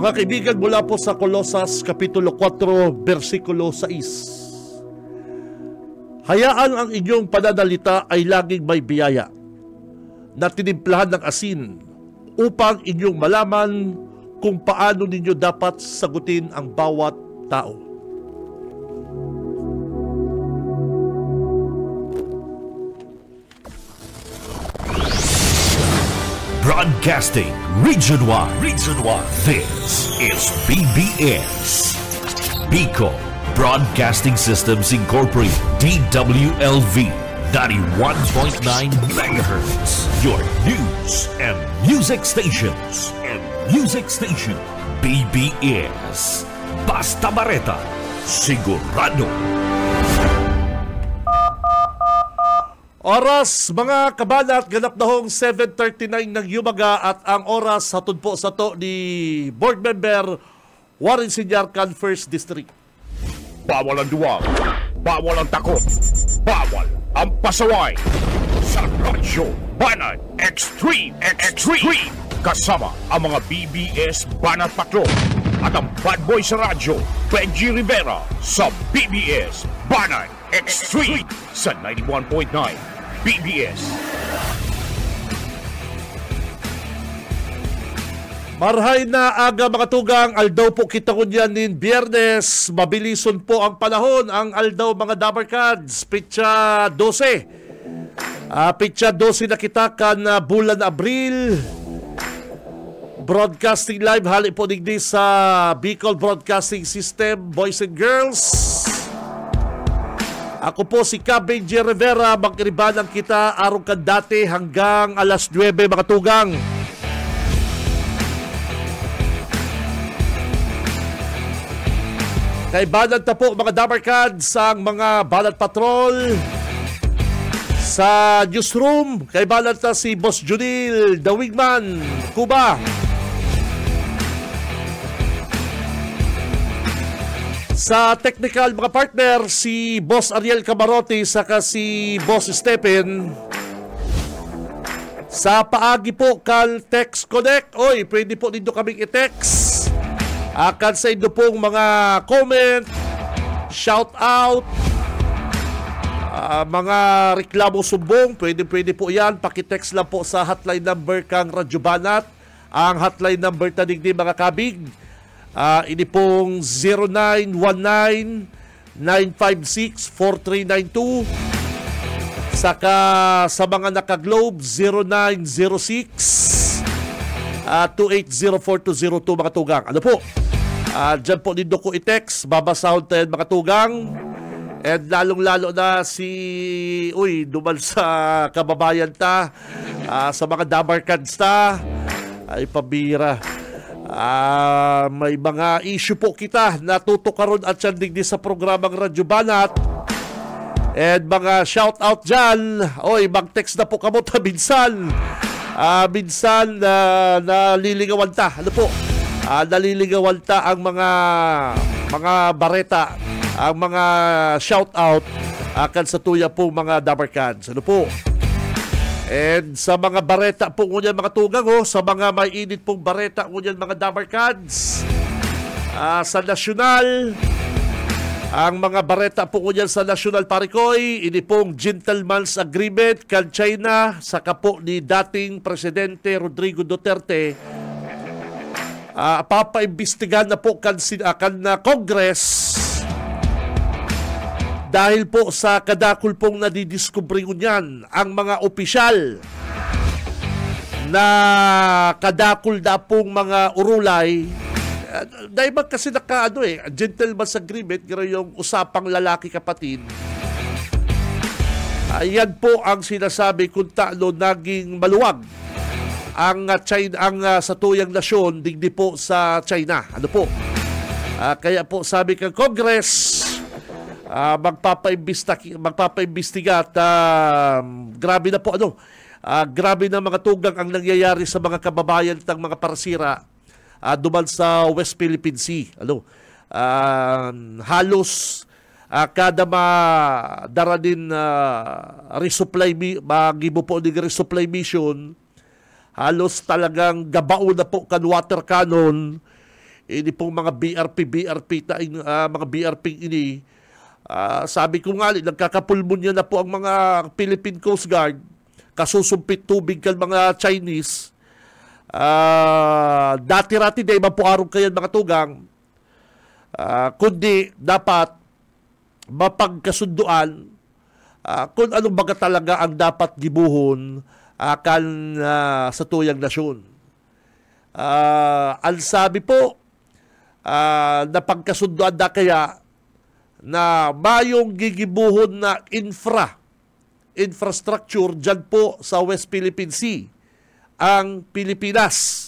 Mga kaibigan, mula po sa Colosas Kapitulo 4, versikulo 6. Hayaan ang inyong pananalita ay laging may biyaya na tinimplahan ng asin upang inyong malaman kung paano ninyo dapat sagutin ang bawat tao. Broadcasting Region 1. This is BBS. Bicol Broadcasting Systems Incorporated. DWLV 91.9 MHz. Your news and music stations. BBS. Basta Bareta. Sigurado. Oras, mga kabanat, ganap na hong 7:39 ng yumaga at ang oras hatod po sa to ni Board Member Warren Sinyarkan, 1st District. Bawal ang duwag, bawal ang takot, bawal ang pasaway. Sa Radyo Banat Extreme. Kasama ang mga BBS Banat Patrol at ang bad boy sa radyo, Benji Rivera sa BBS Banat Extreme sa 91.9 BBS. Marhay na aga mga tugang, aldaw po kita kunyan nin Biyernes, mabilison po ang panahon, ang aldaw mga Dabarkads, pitsa 12. Pitsa 12 na kita kan bulan Abril. Broadcasting live, hali po digdi sa Bicol Broadcasting System, boys and girls. Ako po si Benji Rivera, magkiribanan kita araw kan dati hanggang alas 9 mga tugang. Kaibanan ta po mga Dabarkads ang mga Banat Patrol. Sa newsroom, kaibanan ta si Boss Junil, The Wingman, Cuba. Sa technical mga partner, si Boss Ariel Camarote saka si Boss Stephen. Sa paagi po kal Text Connect, oy, pwede po dito kaming i-text. Akan sa inyo pong mga comment, shout out, mga reklamo sumbong, pwede po yan. Pakitext lang po sa hotline number kang Radyo Banat. Ang hotline number tanig di mga kabig, ini pong 0919-956-4392. Saka sa mga naka-globe, 0906-2804-202 mga tugang. Ano po? Dyan po dito ko i-text, babasahon tayo mga tugang. And lalong-lalo na dumal sa kababayan ta, sa mga Dabarkads ta, ay pabira. May mga issue po kita na tutukaron at syandig din sa programang Radyo Banat. And mga shout out dyan, mag-text na po kamo ta minsan. Minsan naliligawan ta. Ano po? Naliligawan ta ang mga bareta, ang mga shout out akan sa tuya po mga Dabarkads. Ano po? And sa mga bareta po ngunyan mga tugang, sa mga may init pong bareta ngunyan mga Dabarkads, sa nasyonal, ang mga bareta po ngunyan sa nasyonal parikoy, ini pong gentleman's agreement kan China sa kapo ni dating Presidente Rodrigo Duterte. Papaimbestigahan na po kan Congress dahil po sa kadakul pong nadidiskubre ngunyan ang mga opisyal na kadakul na pong mga urulay. Dahil ba kasi gentleman's agreement, gano'n yung usapang lalaki kapatid. Yan po ang sinasabi kung taano naging maluwag ang China, ang satuyang nasyon digdi po sa China. Ano po? Kaya po sabi ng Congress, magpapaimbestiga at grabe na po grabe na mga tugang ang nangyayari sa mga kababayan ng mga parasira duman sa West Philippine Sea. Halos kada madara din resupply magibo po ng resupply mission, halos talagang gabao na po kan water cannon ini pong mga BRP mga BRP ini, sabi ko nga, nagkakapulmonya na po ang mga Philippine Coast Guard, kasusumpit tubig kan mga Chinese. Dati-rati na ibang po araw kayan mga tugang, kundi dapat mapagkasunduan kung anong baga talaga ang dapat gibuhon sa tuyang nasyon. Ang sabi po, napagkasunduan na kaya na mayong gigibuhon na infrastructure dyan po sa West Philippine Sea, ang Pilipinas.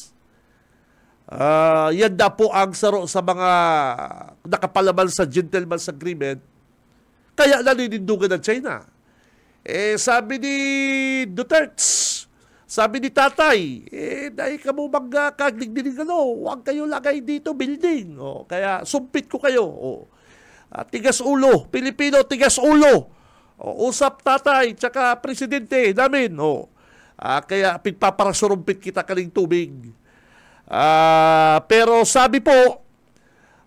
Yan na po ang saro sa mga nakapalaman sa Gentleman's Agreement. Kaya naninindugan ng China. Sabi ni Duterte, sabi ni Tatay, dahil ka mo magkagligdinig, huwag kayo lagay dito building. Kaya sumpit ko kayo. Tigas ulo, Pilipino, tigas ulo. Usap Tatay, tsaka Presidente namin. Kaya pagpaparasurumpit kita kaling tubig. Pero sabi po,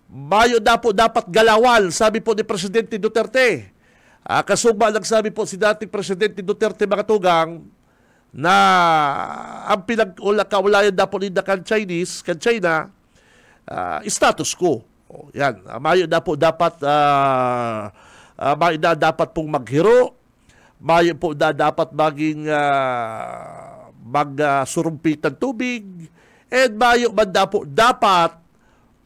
Mayo na po dapat galawal, sabi po ni Presidente Duterte. Kasuma nagsabi po si dating Presidente Duterte mga tugang na ang pinag-kaulayan na po ninda kan China, status quo. Yan, mayo na po dapat dapat pong maghiro, mayo po dapat maging magsurumpitan tubig, and mayo man po dapat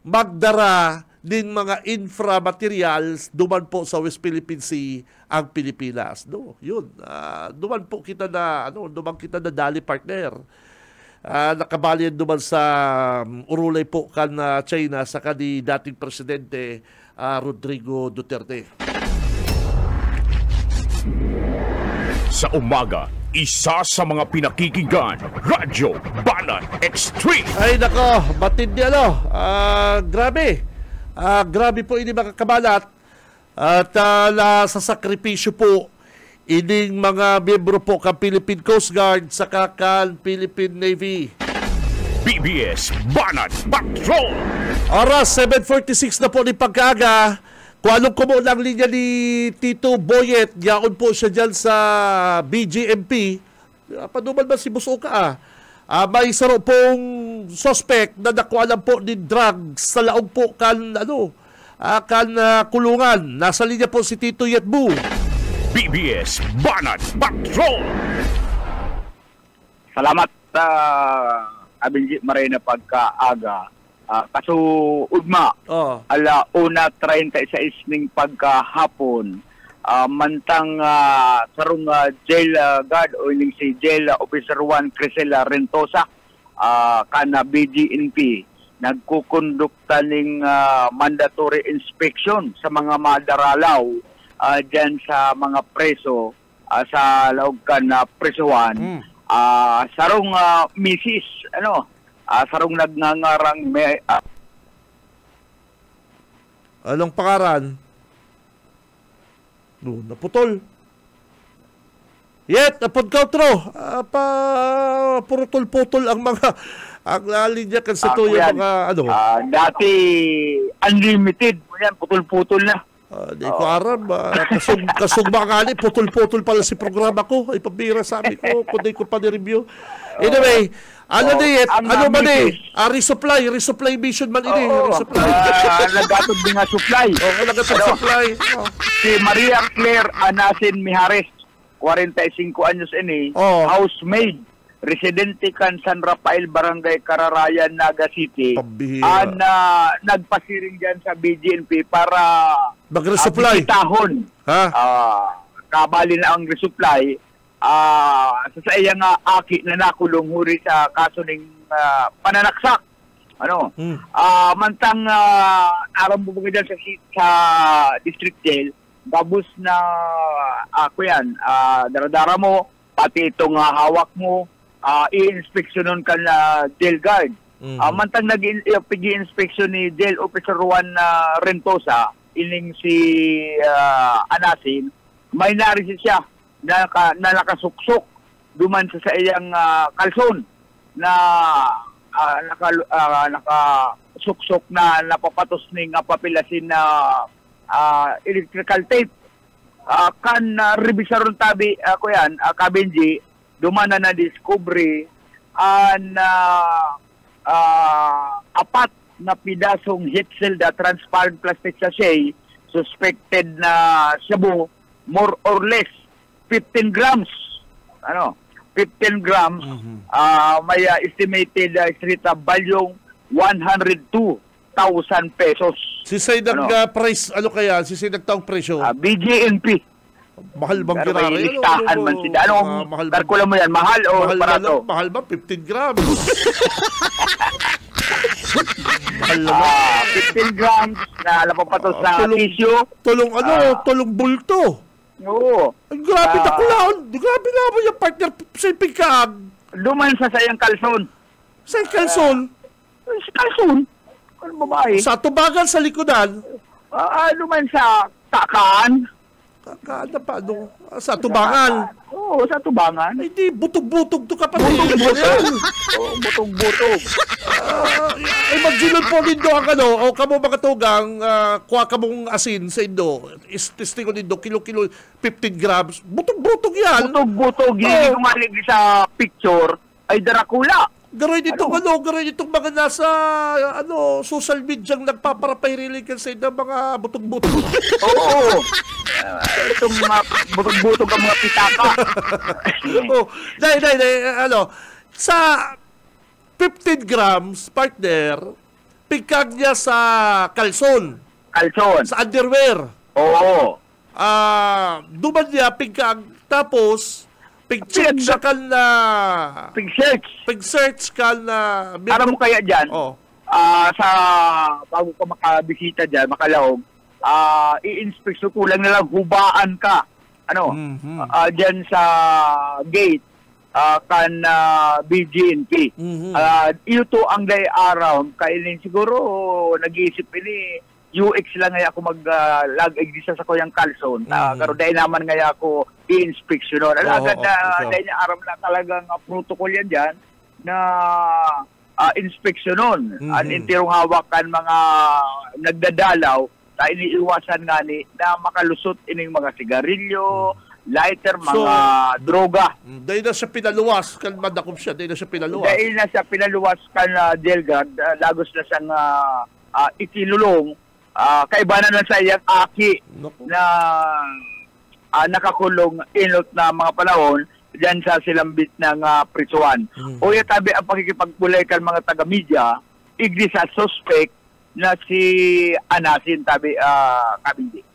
magdara din mga infra-materials duman po sa West Philippine Sea ang Pilipinas. Yun. Duman po kita na dali partner. Nakabali duman sa urulay po kan China sa kani dating Presidente Rodrigo Duterte. Sa umaga, isa sa mga pinakikinggan, Radyo Banat Extreme. Ay nako, matindi grabe. Grabe po ini mga kabalat. At sa sakripisyo po ining mga miyembro po ng Philippine Coast Guard sa kan Philippine Navy. BBS Banat Patrol. Oras 7:46 na po ni pagkaga. Kung anong kumo ng linya ni Tito Boyet, yaon po siya dyan sa BGMP. Panuman ba si Busoka? May saro pong suspect na nakuha po ni drugs sa laog po kan kulungan. Nasa linya po si Tito Yetbu. BBS Banat Patrol. Salamat sa Abinjit Marina pagkaaga. Kaso ugma, ala 1:36 ning pagkahapon, mantang sarong jail guard o ining si jail officer 1 Crisela Rentosa kana BGNP nagkukondukta ning mandatory inspection sa mga madaralaw dyan sa mga preso sa laog kan presohan. Sarong misis sarong nagngangarang may anong pangaran? Naputol. Yet, napodkautro. Purutol-putol ang mga ang linya kan sa tuyo mga dati unlimited. Yan, putol-putol na. Di ko aram. Kasugma nga ni, putol-putol pala si programa ko. Ay, pabira sa amin ko. Kung di ko pa ni-review. Anyway, resupply mission man ini. Nagatod din nga supply. Nagatod supply. Si Maria Claire Anasin Mijares, 45 anyos ini, housemaid, residente kan San Rafael, Barangay Kararayan, Naga City. Nagpasiring dyan sa BGNP para mag-resupply. Tahon. Kabali na ang resupply. Sa iya nga aki na nakulong huri sa kaso ng pananaksak. Mantang aram mo dyan sa district jail, babus na daradara mo, pati itong hawak mo, i-inspeksyonon ka na jail guard. Mantang nag-inspection ni jail officer 1 Rentosa, ining si Anasin, may narisi siya na nakasuksok duman sa iyang kalson na suksok na napapatos ning papilasin na electrical tape. Kan revisaron tabi ako yan, Kabenji, dumana na discovery na apat na pidasong heat seal na transparent plastic sachet suspected na shabu, more or less 15 grams. 15 grams, may estimated street value 102,000 pesos. Si price, kaya? Si nagtaong presyo? BGNP. Mahal bang pero kirari? May listahan man sila. Kalkula mo yan, mahal o barato? Mahal ba? 15 grams. Mahal 15 grams na napapatos na tissue. Tulong bulto. Oo. Ay, grabe na kulaan. Grabe na mo yung partner sa pigkag. Duman sa sayang kalson. Sa kalson? Sa kalson? Ano babae? Sa tubagan sa likodan? Duman sa takaan. Takaan na pa, sa tubangan? Oo, sa tubangan. Ay, di, butog-butog to kapatid. Butog-butog. Oo, butog-butog. Imagine po nindo ang o kamo mga tugang, kuha kamong asin sa Indo, testing ko nindo, kilo-kilo, 15 grams, butog-butog yan. Butog-butog, hindi kumalig sa picture, ay Dracula. Garoy itong mga nasa, social media ang nagpaparapahirilig sa Indo, mga butog-butog. Oo. Itong mga butog-butog ang mga pitaka. Sa 15 grams, partner, pigkag niya sa kalson. Kalson. Sa underwear. Oo. Duman niya, pigkag, tapos, pig-check siya ka na... Pig-search. Pig-search ka na... Para mo kaya dyan, sa bago ka makabisita dyan, makalaog, i-inspect kulang na lang, hubaan ka. Dyan sa gate, kan BGNP. Ito ang day around, kailin siguro, nag-iisip ini, UX lang nga ako mag-lag-exist sa kuyang kalson. Pero dahil naman nga ako i-inspection. Agad na dahil niya aram na talagang protocol yan dyan na inspection nun. Intirong hawakan mga nagdadalaw na iniiwasan nga ni na makalusot ining mga sigarilyo, lighter, mga droga. Dahil na siya pinaluwas, kan madakop siya, dahil na siya pinaluwas. Dahil na siya pinaluwas kan Delgad, lagos na siyang ikinulong, kaibanan na sa iyang aki na nakakulong inot na mga panahon dyan sa silambit ng prisuan. O tabi ang pakikipagpulay kan mga taga-media, igdi sa suspect na si Anasin tabi Kabindi.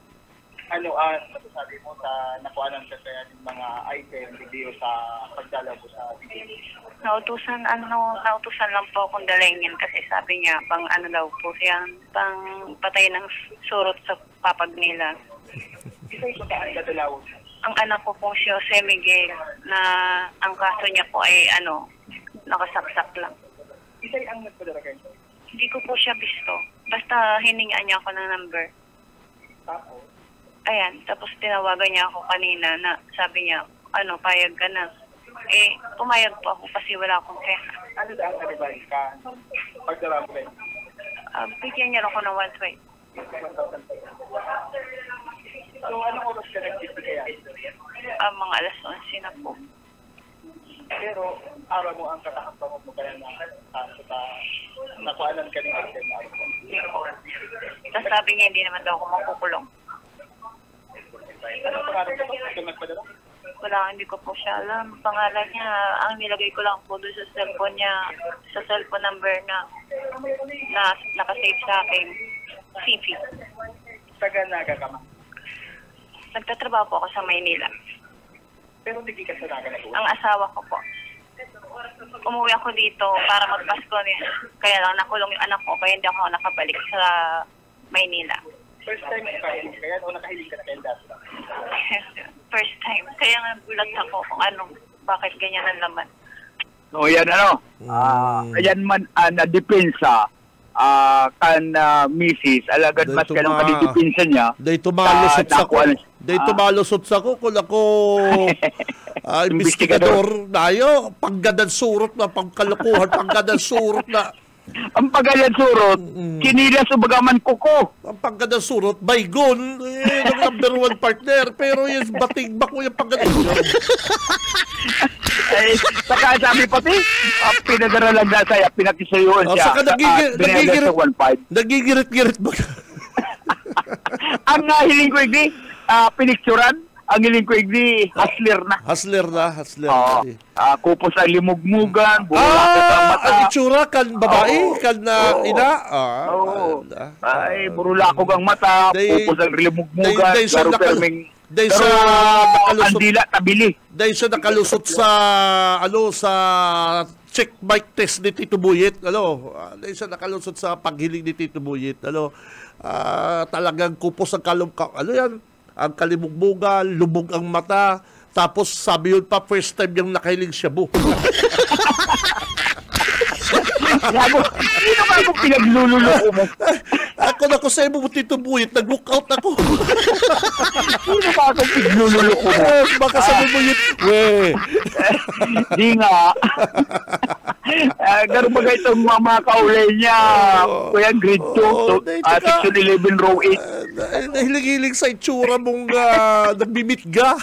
Ano masasabi mo sa nakuanan ka kaya ng mga item video sa pagdalaw po sa video? Nautusan lang po akong dalangin kasi sabi niya pang daw po siya, pang patay ng surot sa papag nila. Isa'y saan dadalaw? Ang anak ko pong si Jose Miguel na ang kaso niya po ay nakasaksak lang. Isa'y ang nagpadala kayo? Hindi ko po siya gusto. Basta hiningaan niya ako ng number. Tapos? Ayan, tapos tinawagan niya ako kanina na sabi niya, payag ka na. Pumayag po ako kasi wala akong pera. Ano daw ang advice ka? Pagdala mo kayo? Bigyan niya ako ng 120. So, anong oras ka nagbibigay? Mga alas 11 na po. Pero, araw mo ang kakakapang mo kaya na nakuanan ka ng item. Tapos sabi niya, hindi naman daw ako makukulong. Ano pangalan ko? Ito nagpadala? Wala, hindi ko po siya alam. Pangalan niya, ang nilagay ko lang po doon sa cellphone niya, sa cellphone number na nakasave sa akin, Fifi. Taga Naga ka ma? Nagtatrabaho po ako sa Maynila. Pero hindi ka sa Naga na Ang asawa ko po. Umuwi ako dito para magpasko niya. Kaya lang nakulong yung anak ko, kaya hindi ako nakabalik sa Maynila. First time nakahiling ka yan o nakahiling ka na kayo dati? First time. Kaya nga gulat ako kung bakit ganyan ang laman. So yan ayan man na depensa kan misis alagad mas kanang kadidepensa niya. Day tumalusot sa ko kung ako investigador nayo paggadan surot na pagkalukuhan paggadan surot na Ang pagalan surot, kinilas o bagaman kuko. Ang pagkada surot, baygon, ang number one partner. Pero yung batig-bak mo yung pagkada surot. Ay, saka sabi pati, pinadara lang na saya, pinakisayuan siya. Saka nagigirit-girit ba? Ang hiling ko hindi, pinicturan. Ang hiling ko hindi, hustler na. Hustler. Kupos ang limugmugan, bulalaki ang mata. Ang itsura kan babae, kan ina. Oo. Ay, burulakog ang mata, kupos ang limugmugan, laro perming. Dahil sa ang dila, tabili. Dahil siya nakalusot sa sa check mic test ni Tito Buyit. Dahil siya nakalusot sa paghiling ni Tito Buyit. Talagang kupos ang ang kalimugmugan, lubog ang mata. Tapos sabi yun pa, first time yung nakahiling shabu. Sino ba akong pinaglululoko mo? Ako sa imo mo, Tito Buyit, nag-look out ako. Sino ba akong pinaglululoko mo? Baka sabi mo yun, Di nga. Ganun ba itong mga kaulay niya? Kuya, grade 2, section 11, row 8. Nahilig-hilig sa itsura mong nagbibitga.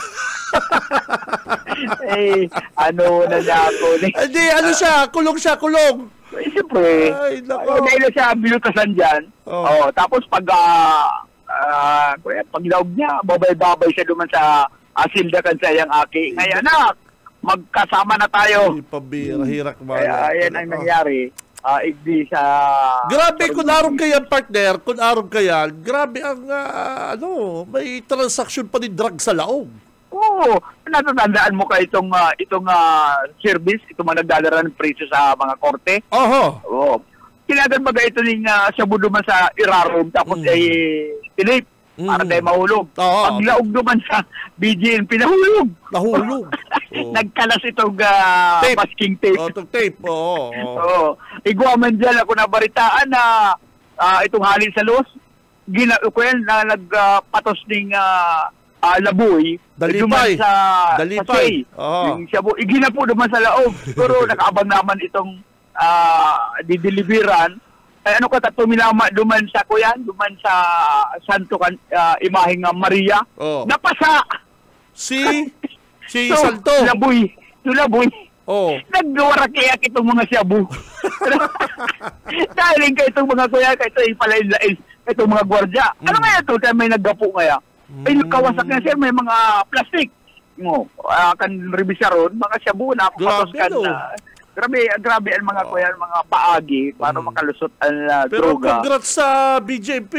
Ano na niya ako? Hindi, siya? Kulong siya. Siyempre. Dahil siya bilutasan dyan. Tapos pag daog niya, babay-babay siya duman sa asildakan sa iyang aki. Ngayon, anak, magkasama na tayo. Pabira, hirak ba? Kaya yan ang nangyari. Igdi sa... Grabe, kung arog kayan, partner, grabe ang, may transaction pa ni drug sa laog. Oo, natatandaan mo ka itong service, itong mga nagdadala ng presyo sa mga korte. Oo. Kinagan baga ito ng shabu duman sa iraroom, tapos tinip para tayo mahulog. Paglaog duman sa BGN, pinahulog. Nahulog. Nagkalas itong masking tape. Itong tape, Oo. Iguaman dyan ako nabaritaan na itong halin sa los, nagpatos ng laboy, Dalipay. Dalipay. Yung shabu, iginapo naman sa laog. Pero nakaabang naman itong dideliveran. Ay, tuminama duman sa duman sa Santo Imaheng Maria. Napasa! Si Santo. Laboy. Nagduwarakiyak itong mga shabu. Dahil ka itong mga kuya, itong mga gwardya. Ano kaya ito? May naggapo kaya? Ay, kawasak na sir, may mga plastic. Kan revisaron, mga shabu na, patos kan grabe ang mga kuya, mga paagi para makalusot ang pero droga. Pero congrats sa BJP.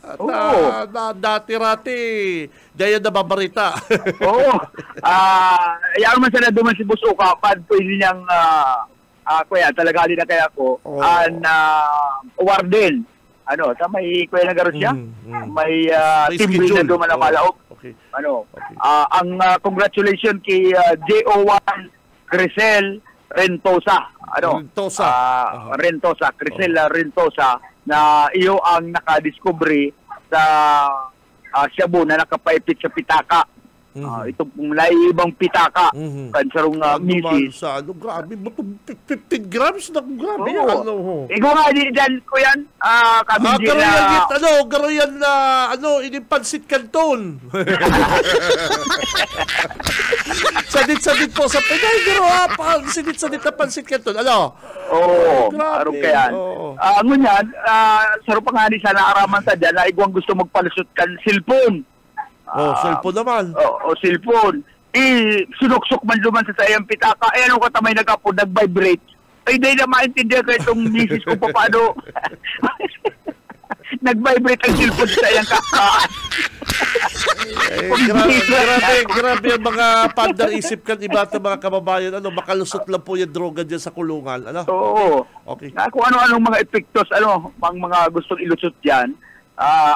At dati-rati, dahil nababarita. Oo. Yan man sana duman si Busuka, pwede niyang, kuya, talaga din na kaya ko, warden. Sa may kuya na garo siya, may timbre na duman na malaog. Okay. Ang congratulations kay JO1 Crisel Rentosa. Rentosa, Crisel Rentosa, na iyo ang nakadiscovery sa shabu na nakapaipit sa pitaka. Itong laibang pitaka. Kansarong misis. Grabe, 15 grams na grabe. Ikaw nga din dyan, kuyan. Garoyan na, inipansit kanton. Sadit po sa Pinay, sadit na pansit kanton. Oo, araw ka yan. Ngunyan, sarap pa nga ni sa naaraman sa dyan, na iguang gusto magpalusot kan cellphone. Cellphone naman. Cellphone. Sinuksok man luman sa sayang pitaka. Ano ka tamay nag-vibrate? Ay, dahil na maintindihan ka itong misis ko pa paano. Nag-vibrate ang cellphone sa sayang kakaan. Grabe ang mga pandang isip kan iba at mga kababayan. Makalusot lang po yung droga dyan sa kulungan. Oo. Okay. Kung ano-anong mga epektos, mga gustong ilusot dyan,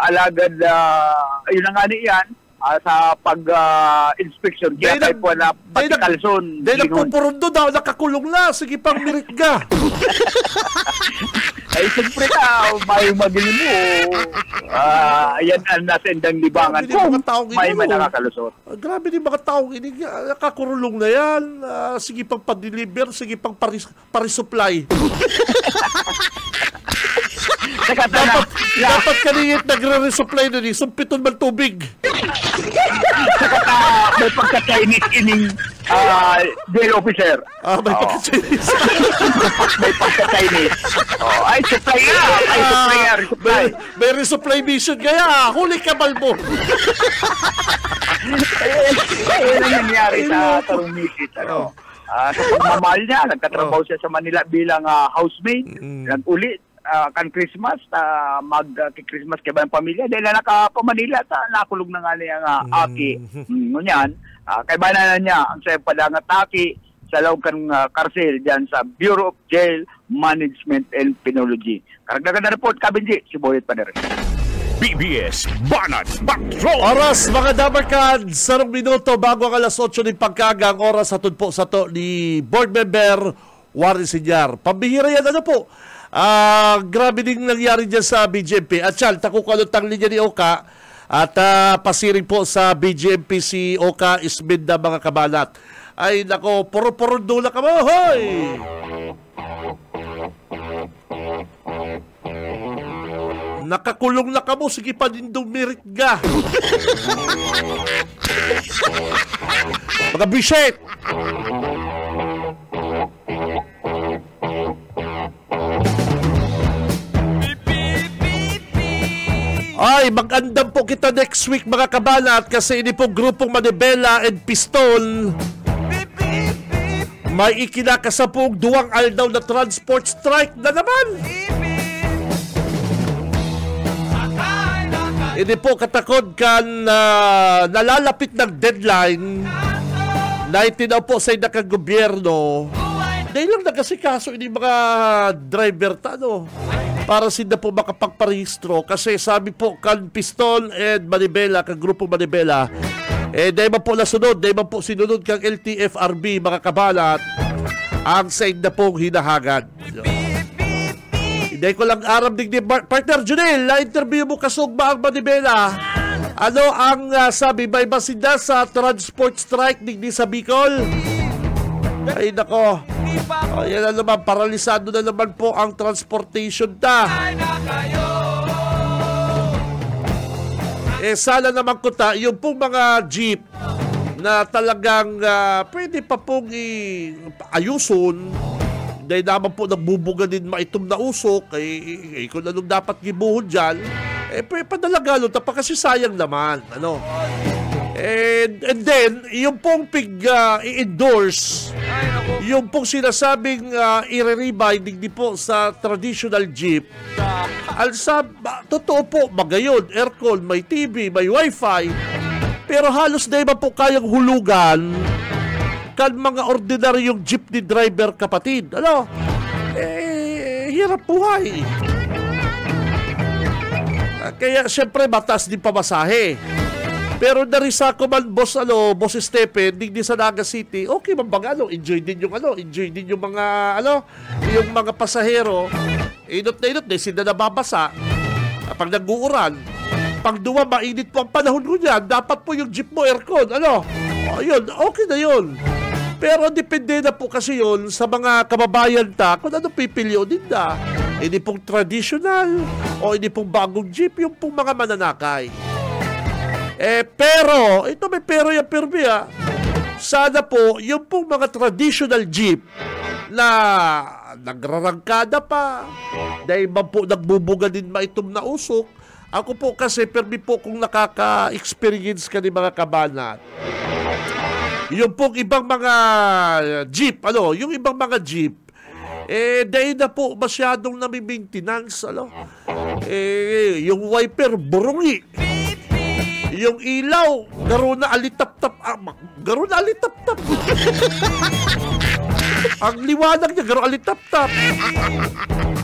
alagad, ayun na nga niyan, sa pag-inspection. Kaya tayo po na pati kalson. Dahil nagpupurundo daw, nakakulong na. Sige pang miritga. Ay, siyempre ka, may magili mo. Ayan ang nasa endang libangan ko. May nakakalusot. Grabe din mga taong ini. Nakakurulong na yan. Sige pang pa-deliver, sige pang parisupply. Dapat kaniyit nagre-resupply na ni sumpiton man tubig. May pagka-Chinese ining jail officer. May pagka-Chinese. May pagka-Chinese. Ay, supply nga. Ay, supply. May resupply mission kaya. Huli ka, Balbo. Ayun ang nangyari sa Tarong Misit. Sa pagmamahal niya, nagkatrabaho siya sa Manila bilang housemaid. Nag-ulit. Kan Christmas, mag-Christmas kaya ng pamilya dahil naka-Manila nakulog na nga niya aki. Ngunyan, kay bananan niya ang sa padangat aki sa loob kan karsel dyan sa Bureau of Jail Management and Penology. Karagdagan na report, Kabinji, si Boyet Pader. BBS Banat Patrol. Oras, mga dabarkad, 1 minuto bago ang alas 8 ng pagkagang oras hatod po sa to ni Board Member Warren Sinyar. Pambihira yan, ano po? Grabe din nangyari dyan sa BGMP. At yan, takukalutang linya ni Oka at pasiring po sa BGMP si Oka Isbin na mga kabalat. Ay nako, puro-puro dula ka mo. Hoy! Nakakulong na ka mo. Sige pa din dumirit ga. Mga bisit! Ay, mag-andam po kita next week mga kabalat kasi ini po grupong Manibela and Pistol may ikinakasapong 2 aldaw na transport strike na naman. Ini po katakod kan nalalapit ng deadline na itinaw po sa inakagobyerno dahil lang nagasikaso ini mga driver para sila po makapagparehistro kasi sabi po kan Pistol and Manibela, kan grupo Manibela dahil man po nasunod, dahil man po sinunod kang LTFRB mga kabalat ang said na pong hinahagad. Dahil ko lang aram digdi partner Junel, na-interview mo kasugba ang Manibela. Ano ang sabi, may masinda sa transport strike digdi sa Bicol? Ay nako, yan na naman, paralisado na naman po ang transportation sana naman kuta, yung pong mga jeep na talagang pwede pa pong ayuson dahil naman po nagbubuga din maitom na usok kung anong dapat gibuhon dyan pwede padalagalon pa kasi sayang naman and then yung pong i-endorse yung pong sinasabing i-rebuy digdi po sa traditional jeep totoo po magayon, aircon, may TV, may wifi pero halos na iba po kayang hulugan kan mga ordinaryong jeepney driver kapatid hirap buhay kaya syempre matas din pamasahe. Pero narisa ko man boss Stephen digdi sa Naga City. Okay man bang enjoy din yung mga yung mga pasahero. Inot na sila nababasa. Pag nag-uuran, pag duwa mainit po ang panahon ko niyan, dapat po yung jeep mo aircon. Ayun, okay na yun. Pero depende na po kasi yun sa mga kababayan kung ano pipiliyo din hindi pong traditional o hindi pong bagong jeep, yung pong mga mananakay. Pero, ito may pero yung permi sana po, yung pong mga traditional jeep na nagrarangkada pa, dahil ba po nagbubuga din maitom na usok, ako po kasi permi po kung nakaka-experience ka ni mga kabanat. Yung pong ibang mga jeep, yung ibang mga jeep, dahil na po masyadong nami-maintenance, yung wiper, burungi. Yung ilaw, garo na alitap-tap. Ang liwanag niya, garo alitap-tap.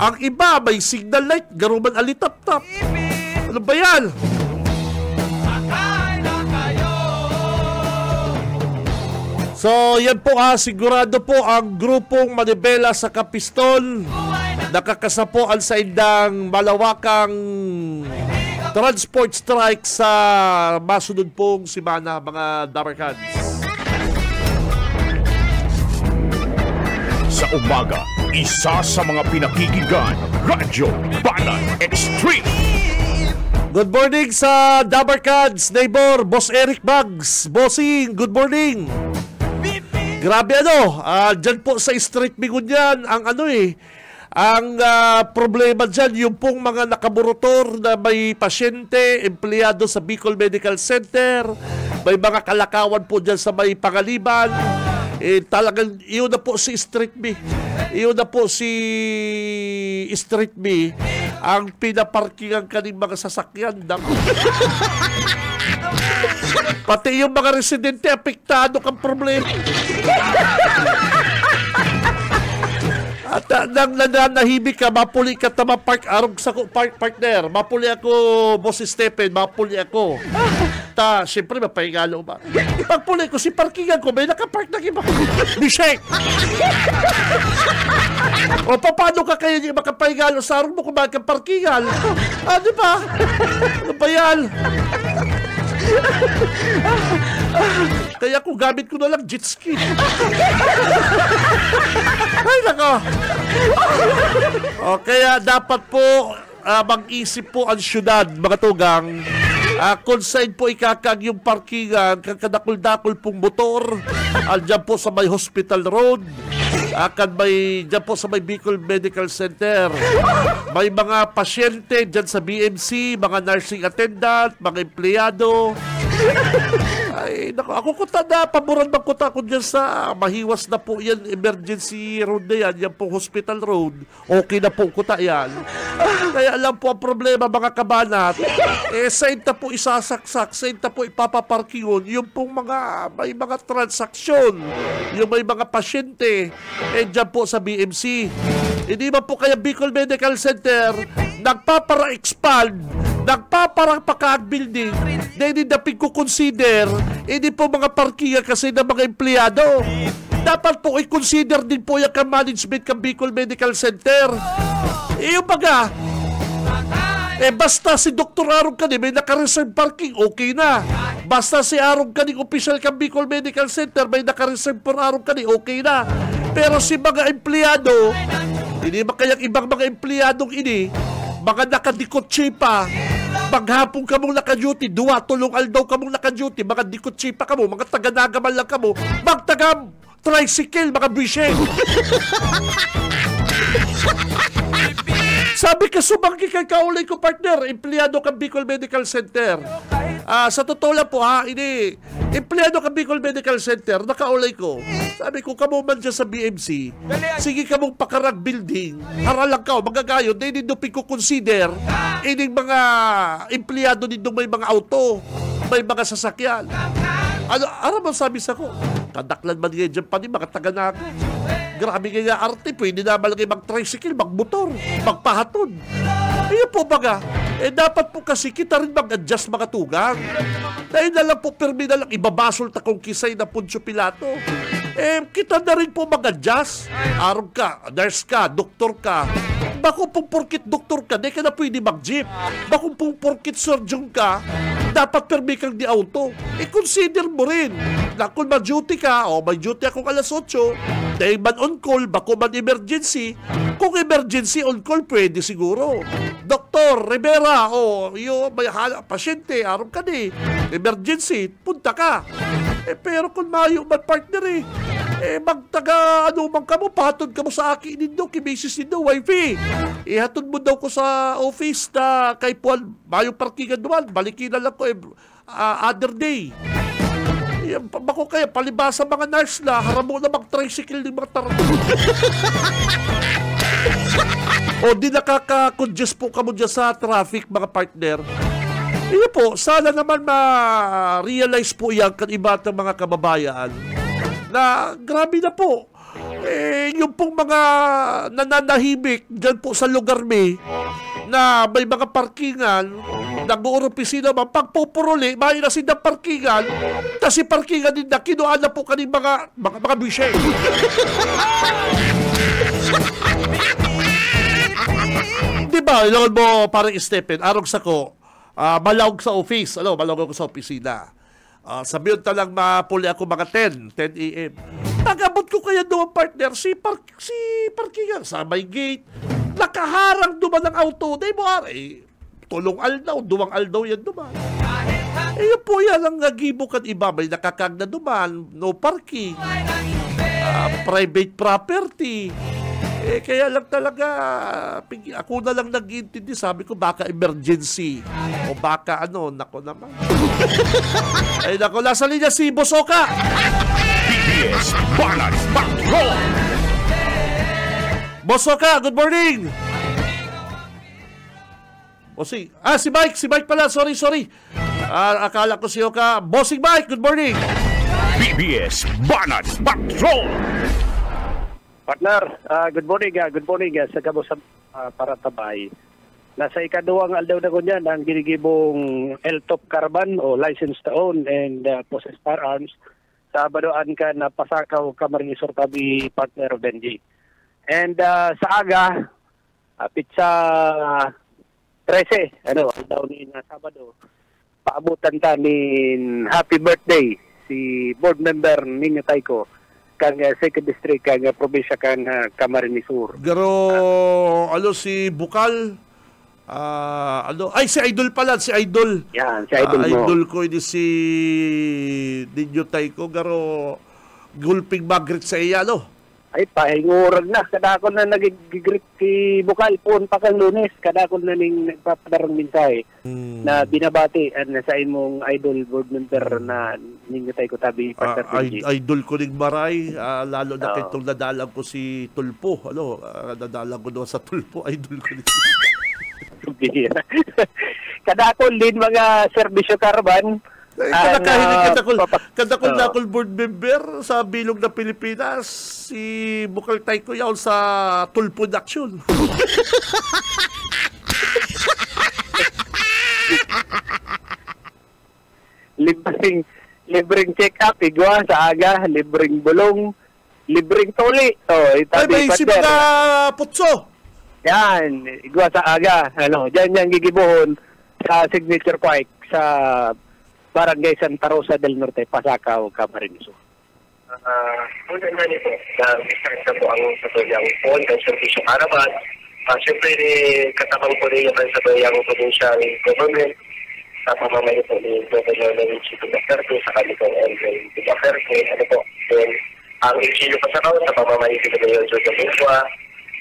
Ang iba, may signal light, garo man alitap-tap. Ano ba yan? So, yan po sigurado po ang grupong Manibela sa Kapistol nakakasapuan sa indang malawakang transport strike sa masunod pong simana, mga Dabarkads. Sa umaga, isa sa mga pinakikinggan, Radyo Banan Extreme. Good morning sa Dabarkads, neighbor, Boss Eric Bugs. Bossing, good morning. Grabe dyan po sa Street Bigun yan, ang problema dyan, yung pong mga nakaburotor na may pasyente, empleyado sa Bicol Medical Center, may mga kalakawan po dyan sa may Pangaliban, talagang iyon na po si Street B. Iyon na po si Street B ang pinaparkingan kaning mga sasakyan. Pati yung mga residente, apektado kang problema. At nang nananahimik ka, mapuli ka park arog sa partner. Mapuli ako, Boss Stephen, mapuli ako. Siyempre, mapahingalo ba? Pagpuli ko, si parkingan ko, may nakapark na iba. Bishek! O, paano ka kayo yung makapahingalo sa arog mo kung bakit ka parkingan? Di ba? Ano ba yan? Kaya kung gamit ko na lang jet ski. Ay, nako. O, kaya dapat po mag-isip po ang syudad, mga tugang, kung saan po ikakag yung parkingan, kakadakol-dakol pong motor, dyan po sa may Hospital Road, dyan po sa may Bicol Medical Center, may mga pasyente dyan sa BMC, mga nursing attendant, mga empleyado. Ay, naku, ako kuta na, paboran bang kuta ko dyan sa mahiwas na po yan, emergency road na yan, yan po Hospital Road, okay na po kuta yan. Kaya alam po ang problema, mga kabanat, saan na po isasaksak, saan na po ipapaparkingon, yung pong may mga transaksyon, yung may mga pasyente, dyan po sa BMC. Hindi ba po kaya Bicol Medical Center nagpapara-expand, nagpapara-pakaag building, na hindi na pagkukonsider, hindi po mga parkingan kasi ng mga empleyado. Dapat po i-consider din po yung management ng Bicol Medical Center. Yung baga, basta si Dr. Arong Kani may naka-reserve parking, okay na. Basta si Arong Kani, official ka Bicol Medical Center, may naka-reserve for Arong Kani, okay na. Pero si mga empleyado, hindi ba kayang ibang mga empleyadong ini, mga nakadikotse pa, maghapon ka mong naka-duty, tulong aldaw ka mong naka-duty, mga dikotse pa ka mo, mga taga-nagaman lang ka mo, magtaga-tricycle, mga bishe. Sabi ka, sumangki kay kaulay ko, partner, empleyado ka Bicol Medical Center. Sa totoo lang po, empleyado ka Bicol Medical Center, nakaulay ko. Sabi ko, kamo man dyan sa BMC, sige ka mong pakarag building, haralang ka, magagayon, hindi dupin ko consider, ining mga empleyado nito may mga auto, may mga sasakyan. Ano man sabi sa ko? Kadaklan man ngayon dyan pa ni mga taga-naga. Grabe nga arte, pwede na malagay mag-tricycle, mag-motor, magpahatod. Ayun po baga, dapat po kasi kita rin mag-adjust mga tugang. Dahil na lang po, permi na lang, ibabasol ta kung kisay na Poncio Pilato. Kita na rin po mag-adjust. Arog ka, nurse ka, doktor ka. Bako pong porkit doktor ka, di ka na pwede mag-jeep. Bako pong porkit surgeon ka, dapat permi kang di auto. Consider mo rin na kung mag-duty ka, may duty akong alas 8, dahil man on call, bako man emergency. Kung emergency on call, pwede siguro. Doktor, Rivera, may pasyente, araw ka ni, emergency, punta ka. Pero kung mayo man partner magtaga, man ka mo, pahatod ka mo sa akin nindo, kibasis nindo, wifi. Ihatod mo daw ko sa office na kay Puan, mayo parkingan doon, balikin na lang ko other day. Bako kaya, palibasa mga nurse na, haramo na mag-tricycle ng mga tarap. O di nakaka-congestion po ka mo dyan sa traffic, mga partner. Iyo po, sana naman ma-realize po yan kan iba ng mga kababayan na grabe na po. Yung pong mga nananahimik dyan po sa lugar may, na may mga parkingan, nag-uopisina man, pagpupuruli, may na sila parkingan, tas si parkingan din na kinuha na po kaning mga bisye. Di ba, ilangan mo parang Stephen, arog sa ko, malawag sa office, malawag ako sa opisina. Sabi yun talang mapuli ako mga 10 a.m. Pag-abot ko kaya doon, partner, si parkingan sa may gate, nakaharang duman ng auto, di mo tulong aldaw, duwang aldaw yan duman. Yun po yan ang nagibukan iba, may nakakag na duman, no parking, private property. Kaya lang talaga, ako na lang nag-iintindi, sabi ko baka emergency, o baka nako naman. Ay nako, nasa linya si Bosoka. BBS Balance Patrol! Bosoka, good morning! Si Mike pala, sorry. Akala ko si Oka. Bossing Mike, good morning! BBS Balance Patrol! Partner, good morning sa kamo sa Paratabay. Nasa ikaduwang aldaw na ko niyan ang ginigibong LTOP Caravan o License to Own and Possess Firearms sa Badoan ka na Pasakaw, Camarines Sur Tabi, partner Benji. And sa aga, pizza 13, aldaw ni na Sabado, paabutan ta ni happy birthday si board member Ninyo Taiko kang 2nd District kang probinsya kang Camarines Sur. Garo si Bukal si Idol pala, si Idol. Yan, si Idol mo. Idol ko ini si Ninyo Taiko garo gulping magrit sa iya Ay pahingurag na kadakon na nagigigrit si Bukal pun pa kang Lunes kadakon na ning nagpapadarong mensahe na binabati sa imong idol board member na Ninyo Taiko Tabi partner idol ko ning maray lalo na kitong nadalang ko si Tulpo nadalang ko doon sa Tulpo idol ko kadakon din mga serbisyo caravan. Kadakol board member sa Bilog na Pilipinas, si Bukal Taiko yaw sa Tulpo Action. libreng check-up, igwa sa aga, libreng bulong, libreng tuli. May si mga putso. Yan, igwa sa aga. Diyan yung gigibuhon sa signature park sa Barangay Santa Rosa del Norte, Pasakaw, Camarines Sur. Una na nito, start na po ang satuyang phone, ang servisyo caravan. Siyempre, katabang po rin yung satuyang provincial government sa pamamayo po ni Governor ng Chico Duterte sa kanilang Andrei Duterte. Then, ang Ichilo Pasakaw sa pamamayo ni Governor Jojo Bingwa,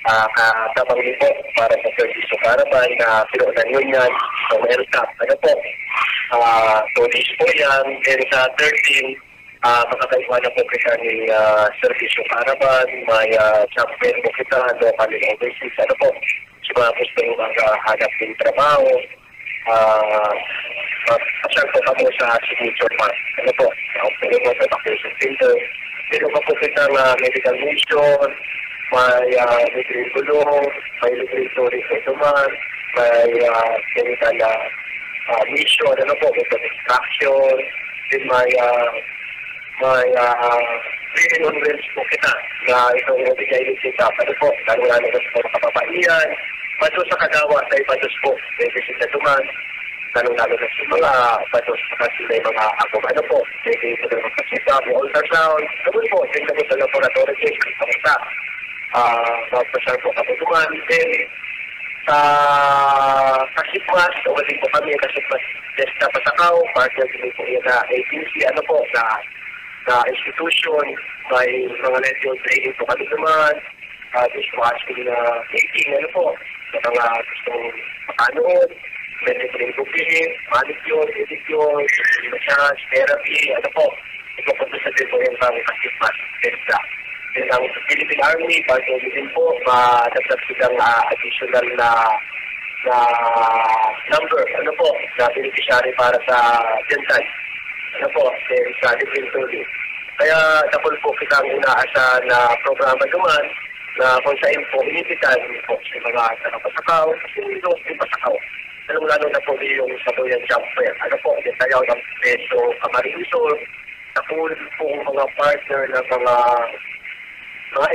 katabang din po para sa servisyo caravan na pinuunan yun yan sa LTAP. 2 days po yan. Then sa 13, makakaiwa na po kita ng servisyo caravan, may champion po kita, local and overseas. Sa mga gusto yung hanap ng trabaho, pasyal po kamo sa signature mark. Pwede po sa vacation center. Pwede po kita medical mission, may libreng gulong, may libreng touring settlement, may medical mission, with extraction, then may written range po kita na itong nabigay din kita. Lalo-lalo na sa kapapaiyan, patos sa kagawa sa ipatos po, may visita duman, lalo-lalo na sa mga patos sa kasi mga may dito na magkasita, may ultrasound, gawin po, tingnan mo sa laboratory check, kamusta. Magpasal po kaputuman, then sa Kasipmas, umating po kami Kasipmas Desta Pasakaw, partner din po yun na agency, na institution, may mga legal training po kami naman, dishwashing na making, sa mga gustong makanood, medical cooking, manicure, pedicure, massage, therapy, ito po sa din po yung Kasipmas Desta. Then ang Philippine Army, partner din po, madagdag silang additional na number, na beneficiary para sa dental. Then sa libreng tuli. Kaya tapos po kita ang inaasa na programa naman na kung saan po inipitan po sa mga pasakaw, kasi yung pasakaw. Lalo na po yung Sabuyan Jumper. Ano po, yung tayaw ng Peso Camarinesor, na po mga partner ng mga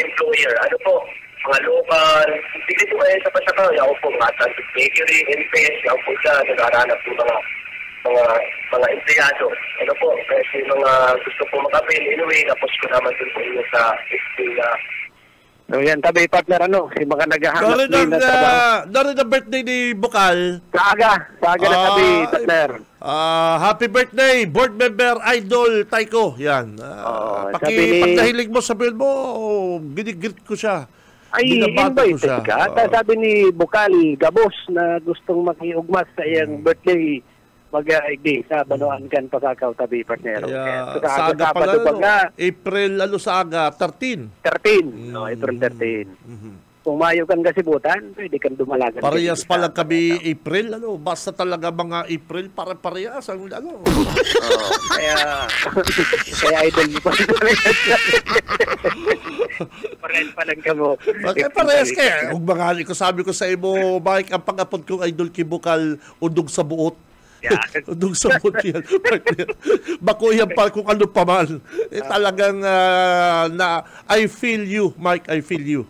employer. Ano po, mga local, hindi po kayo sa pasakaw. Yaw po, mga Atlantic Bakery, NPS, yaw po dyan, nag-aarap po mga empleyado. Ano po, kasi mga gusto po makapin, anyway, napos ko naman dun po yun sa eskwela. So yan, tabi partner, si mga naghahanap din na trabaho. Darin ang birthday ni Bukal. Saaga na tabi partner. Happy birthday, board member, idol, Taiko. Yan. Pagdahilig mo, sabihin mo, ginigrit ko siya. Ay, invite ka. Sabi ni Bukal, Gabos, na gustong makiugmas sa iyang birthday, mag-ID sa Banuan kan Pasakaw, tabi partner. Sa aga pala, April, sa aga, 13. 13, April 13. Kung mayo kang kasibutan, pwede kang dumalagan. Parehas pa lang kami April, basta talaga mga April, parehas, kaya idol mo pa. Parehas pa lang ka mo. Parehas kaya. Sabi ko sa imo, Mike, ang pang-apod kong idol kibukal, udog sa buot. Udog sa buot yan. Bakuyan pa kung ano pa man. Talagang I feel you, Mike, I feel you.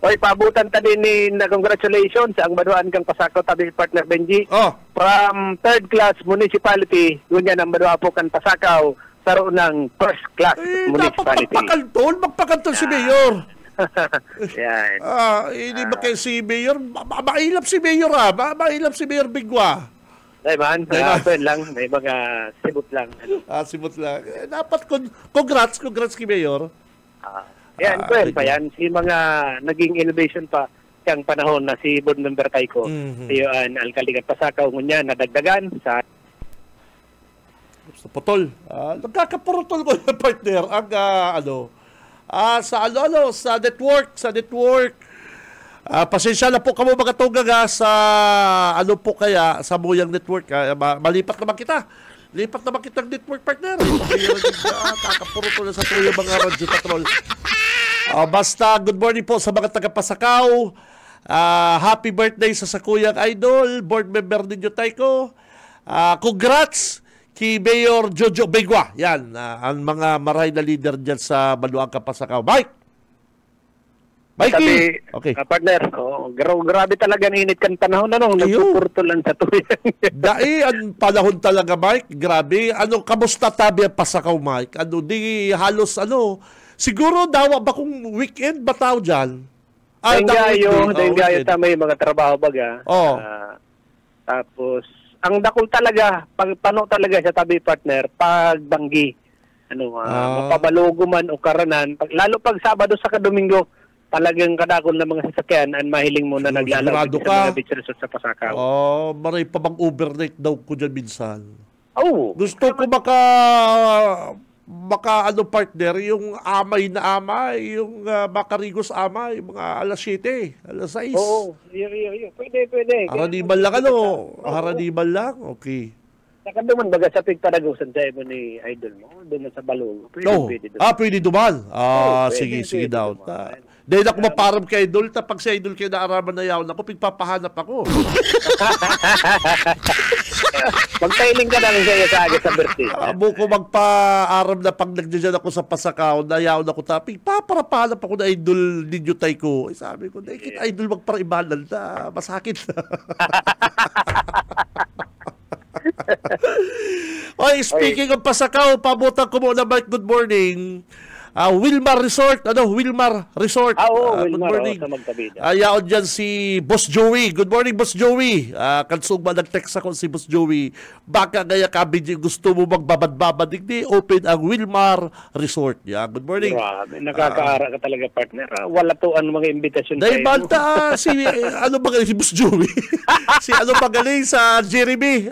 Oy, pabutan ta din na congratulations ang Banuan kang Pasakaw, tabi partner Benji. From third class municipality, ganyan ang Banuan po kang Pasakaw, saro ng first class municipality. Dapat magpakantol si Mayor. Yan. Hindi ba kayo si Mayor? Mailap si Mayor mailap si Mayor Bigwa. Dahil lang, may mga sibot lang. Sibot lang. Dapat congrats kay Mayor. Yan, pa yan. Si mga naging innovation pa siyang panahon na si Board Member Taiko. Siyon, Alcalde at Pasakaw, ngunya, nadagdagan sa Putol. Nagkakapurutol ko na partner ang sa network. Pasensya na po kamo mga tugaga sa sa Buyang Network. Malipat naman kita. Lipat naman kitang network partner. Kakapurutol na sa tuyo mga Radyo Patrol. Basta good morning po sa mga taga-Pasakaw. Happy birthday sa Sakuyang Idol, board member ninyo Taiko. Congrats kay Mayor Jojo Begwa. Yan, ang mga maray na leader dyan sa Banuang Pasakaw. Mikey! Okay. Partner, grabe talaga ang init kan panahon. Nagpupurtulan sa tuyang. Ang panahon talaga, Mike. Grabe. Kamusta tabi ang Pasakaw, Mike? Di halos siguro dawa ba kung weekend ba tao dyan? Dahil may mga trabaho baga. Tapos, ang dakol talaga, pano talaga sa tabi partner, pagbanggi. Mapabalogo man o karanan. Lalo pag Sabado sa Domingo, talagang kadakol na mga sasakyan ang mahiling mo na naglalaro sa mga beach resort sa Pasakaw. Maray pa bang overnight daw ko dyan minsan. Gusto ko partner, yung amay, yung makarigos amay, mga alas 7, alas 6. Pwede. Haraniban lang haraniban lang, okay. Nakaduman baga sa pigtaragusan sa mo ni idol mo, doon sa Balong. Pwede duman. Sige daw. Dahil ako maparam kay idol, pag si idol kayo naaraman na yaon ako, pigpapahanap ako. Magtailing ka namin sa'yo sa agad sa birthday. Buko magpa-aram na pag nagdyan ako sa Pasakaw, nayaon ako taping, paparapahanap ako na idol ninyo Taiko. Sabi ko, idol magpara-ibanan na, masakit na. Speaking of Pasakaw, pabutan ko muna, Mike, good morning. Wilmar Resort. Wilmar Resort. Good morning. Ayaw dyan si Boss Joey. Good morning, Boss Joey. Kansong ba nag-text ako si Boss Joey. Baka gaya kabidyo gusto mo magbabad-babad. Hindi, open ang Wilmar Resort. Good morning. Grabe, nakakaara ka talaga, partner. Wala to mga imbitasyon dahil banta, si Boss Joey. Si magaling sa Jeremy.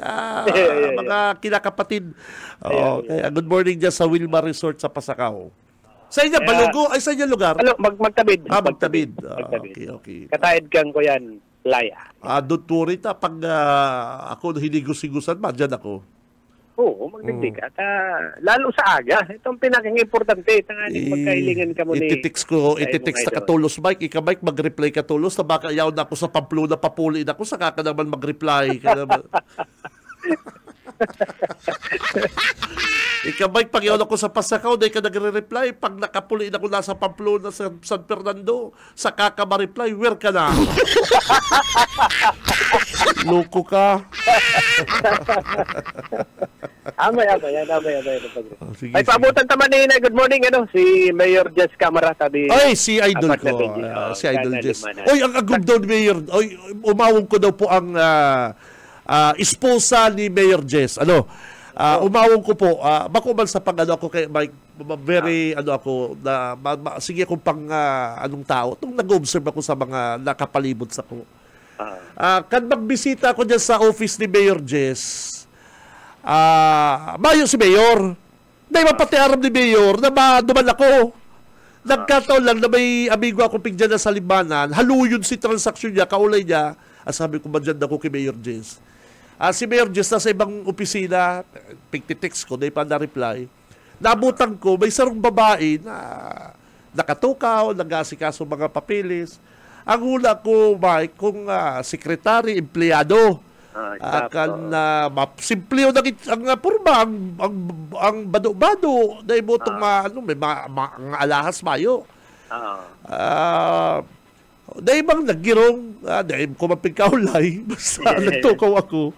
Mga kinakapatid. Kaya good morning dyan sa Wilmar Resort sa Pasakaw. Sa inyo, Balugo? Ay, sa inyo lugar? Magtabid. Magtabid. Okay. Katahid kang ko yan, Playa. Doon po rin pag ako hinigos-higusan, dyan ako. Oo, magdigdig. At lalo sa aga, itong pinakang-importante, tanganing magkailingan ka mo ni... Ititext na katulos, Mike. Ika, Mike, mag-reply katulos. Na baka yaw na ako sa Pamplona, papuli na ako, saka ka naman mag-reply. Ka naman. Ika, Mike, pag yaw na ako sa Pasakaw, dahil ka nagre-reply. Pag nakapuli na ako nasa Pamplona, sa San Fernando, saka ka ma-reply, where ka na? Loko ka. Amay. Ay, paabutan taman ni good morning, si Mayor Jess Camara, sabi. Ay, si Idol ko. Si Idol Jess. Oy, ang agum daw ni Mayor. Oy, umawong ko daw po ang esposa ni Mayor Jess. Umawong ko po. Bako man sa pag-ano ako kay Mike, very, sige akong pang anong tao. Nung nag-observe ako sa mga nakapalibot sa ko. Kan magbisita ako dyan sa office ni Mayor Jess, mayo si Mayor. Dahil mapatiaram ni Mayor na duman ako. Nagkataon lang na may amigo akong pigyan na sa libanan. Haluyon si transaksyon niya, kaulay niya. Sabi ko, madyan ako kay Mayor Jess. Si Mayor Jess nasa ibang opisina, pigtitext ko, dahil pa na-reply. Nabutan ko, may sarong babae na nakatukaw, nag-asikaso mga papilis. Ang hula ko, Mike, kung sekretary, empleyado. Simple yun ang purma, ang bado-bado, dahil mo itong may mga alahas mayo. Dahil bang naggirong, dahil kumapigkaulay, basta nagtukaw ako.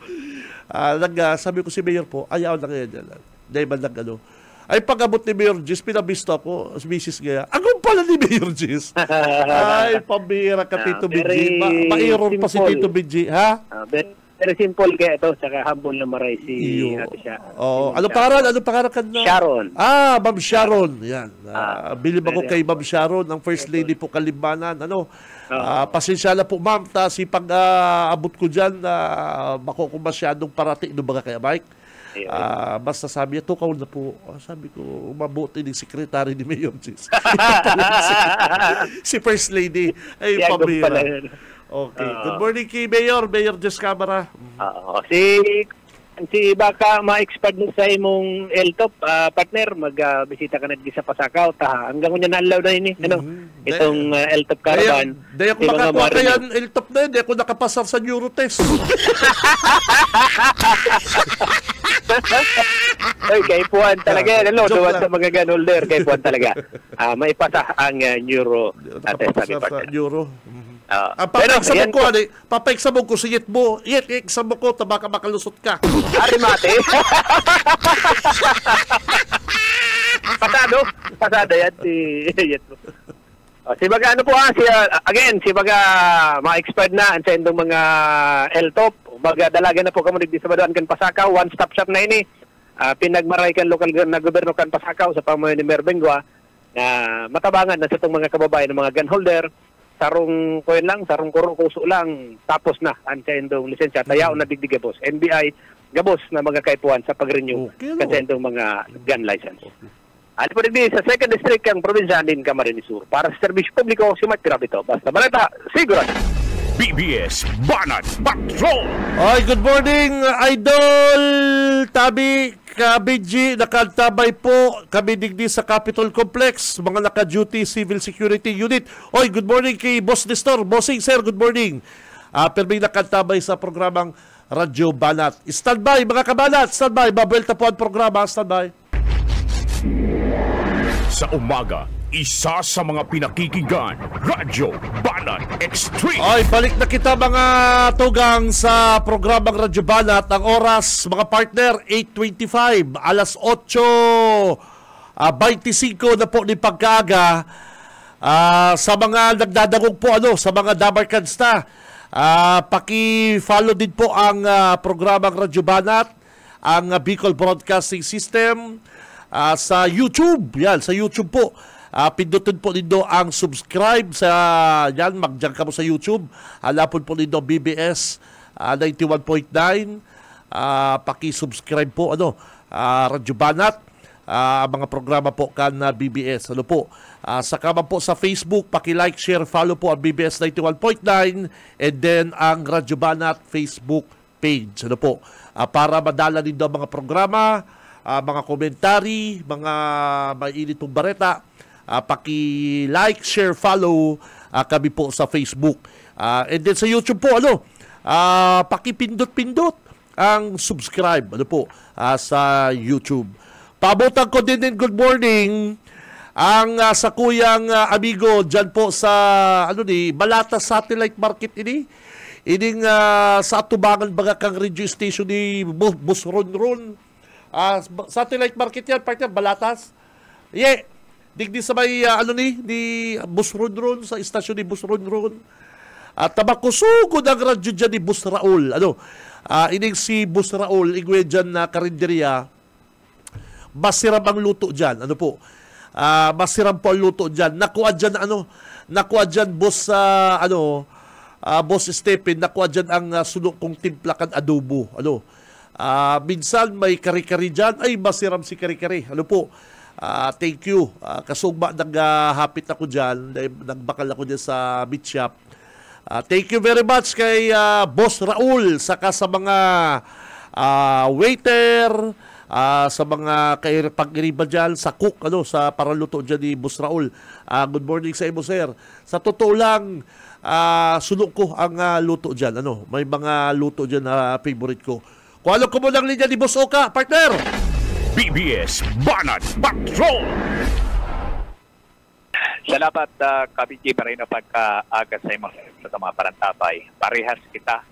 Sabi ko si Mayor po, ayaw na ngayon. Dahil bang nag-ano. Ay, pag-abot ni Mayor Jess, pinabisto ako, Mrs. Gaya. Ako pala ni Mayor Jess. Ay, pambira ka, Tito BG. Ma-error pa si Tito BG, ha? Very simple kaya ito, saka humble na maray si ate siya. Ano pangalan ka na? Sharon. Ma'am Sharon. Yan. Bilib ako kay Ma'am Sharon, ang First Lady po Kalimbanan. Pasensya na po, ma'am. Si pag-abot ko dyan, bako ko masyadong parati. Ano ba kaya, Mike? Basta sabi niya, tukaw na po. Sabi ko, mabuti ng sekretary ni Mayor Jess. Si First Lady. Ay, pambira. Okay. Good morning kay Mayor Jess Camara. Si baka ma-expert sa imong LTOP, partner, magbisita ka na sa Pasakaw, hanggang kunya nalaw na ini, itong LTOP Caravan. Dahil ako makakuha kaya LTOP na yun, dahil ako nakapasar sa Eurotest. Ay, kay Puan talaga, duwan sa mga gun holder, kay Puan talaga. Maipasa ang Euro test, sabi partner. Euro. Papaiksamog ko, sigit mo. Iksamo ko, baka makalusot ka. Arimate. Pasado yan si baga si baga ma-expert na sa indong mga LTOP, baga dalaga na po kamo digdi sa Baduan kan Pasakaw, one stop shop na ini. Pinagmaray kan lokal na gobyerno kan Pasakaw sa pamuno ni Mayor Bengoa na matabangan na sa itong mga kababayan ng mga gun holder. Sarong kuro kuso lang, tapos na ang sa indong lisensya, tayaw na digdig gabos. NBI gabos na mga kaipuan sa pag-renew sa indong mga gun license. Ano po rin sa 2nd District ang probinsya din Camarines Sur. Para sa serbisyo publiko, si Mike Pirabito. Basta balita, sigurado. BBS Banat Patrol! Ay, good morning, Idol Tabi Kabidji. Nakatabay po kami digdi sa Capitol Complex, mga naka-duty Civil Security Unit. Oy, good morning kay Boss Nestor. Bossing, sir, good morning. Pero may nakatabay sa programang Radyo Banat. Standby, mga kabanat, standby. Babelta po ang programa, standby. Sa umaga, isa sa mga pinakikinggan, Radyo Banat Extreme. Ay, balik na kita mga tugang sa programang Radyo Banat. Ang oras, mga partner, 8:25, alas 8:25 na po ni pagkaaga. Sa mga nagdadagog po, sa mga Dabarkansta, paki-follow din po ang programang Radyo Banat, ang Bicol Broadcasting System, sa YouTube. Yan, sa YouTube po. Pindutin po nindo ang subscribe sa yan, magdiyan ka mo sa YouTube. Hanapon po nindo BBS 91.9. Paki-subscribe po Radyo Banat. Mga programa po kan BBS. Saka man po sa Facebook, paki-like, share, follow po ang BBS 91.9 and then ang Radyo Banat Facebook page. Ano po? Para madala din ang mga programa, mga komentary, mga mainitong bareta. Paki-like, share, follow kami po sa Facebook. And then sa YouTube po, pakipindot-pindot ang subscribe sa YouTube. Paabutan ko din good morning ang sa kuyang amigo dyan po sa Balata Satellite Market ining sa atubangan baga kang radio station ni Busronron. Satellite Market yan, partner, Balatas. Digdi sa may ni Busronron, sa istasyon ni Busronron. At tabakusugod ang radyo dyan ni Bus Raul. Ining si Bus Raul, igwe dyan na karinderya, masiram ang luto dyan. Masiram po ang luto dyan. Nakuha dyan, boss, boss Stephen, nakuha dyan ang sunok kong timplakan adobo. Minsan may kari-kari dyan, ay masiram si kari-kari. Thank you. Kasugba, naghapit ako dyan, nagbakal ako dyan sa meat shop. Thank you very much kay Boss Raul, saka sa mga waiter, sa mga pag-iriba dyan, sa cook, sa paraluto dyan ni Boss Raul. Good morning sa iyo, sir. Sa totoo lang, sunok ko ang luto dyan. May mga luto dyan na favorite ko. Kuha ko mo ng linya ni Boss Oka, partner! BBS Banat Patrol! Salamat, Kabiji, para rin na pagkaaga sa mga parantapay. Parehas kita.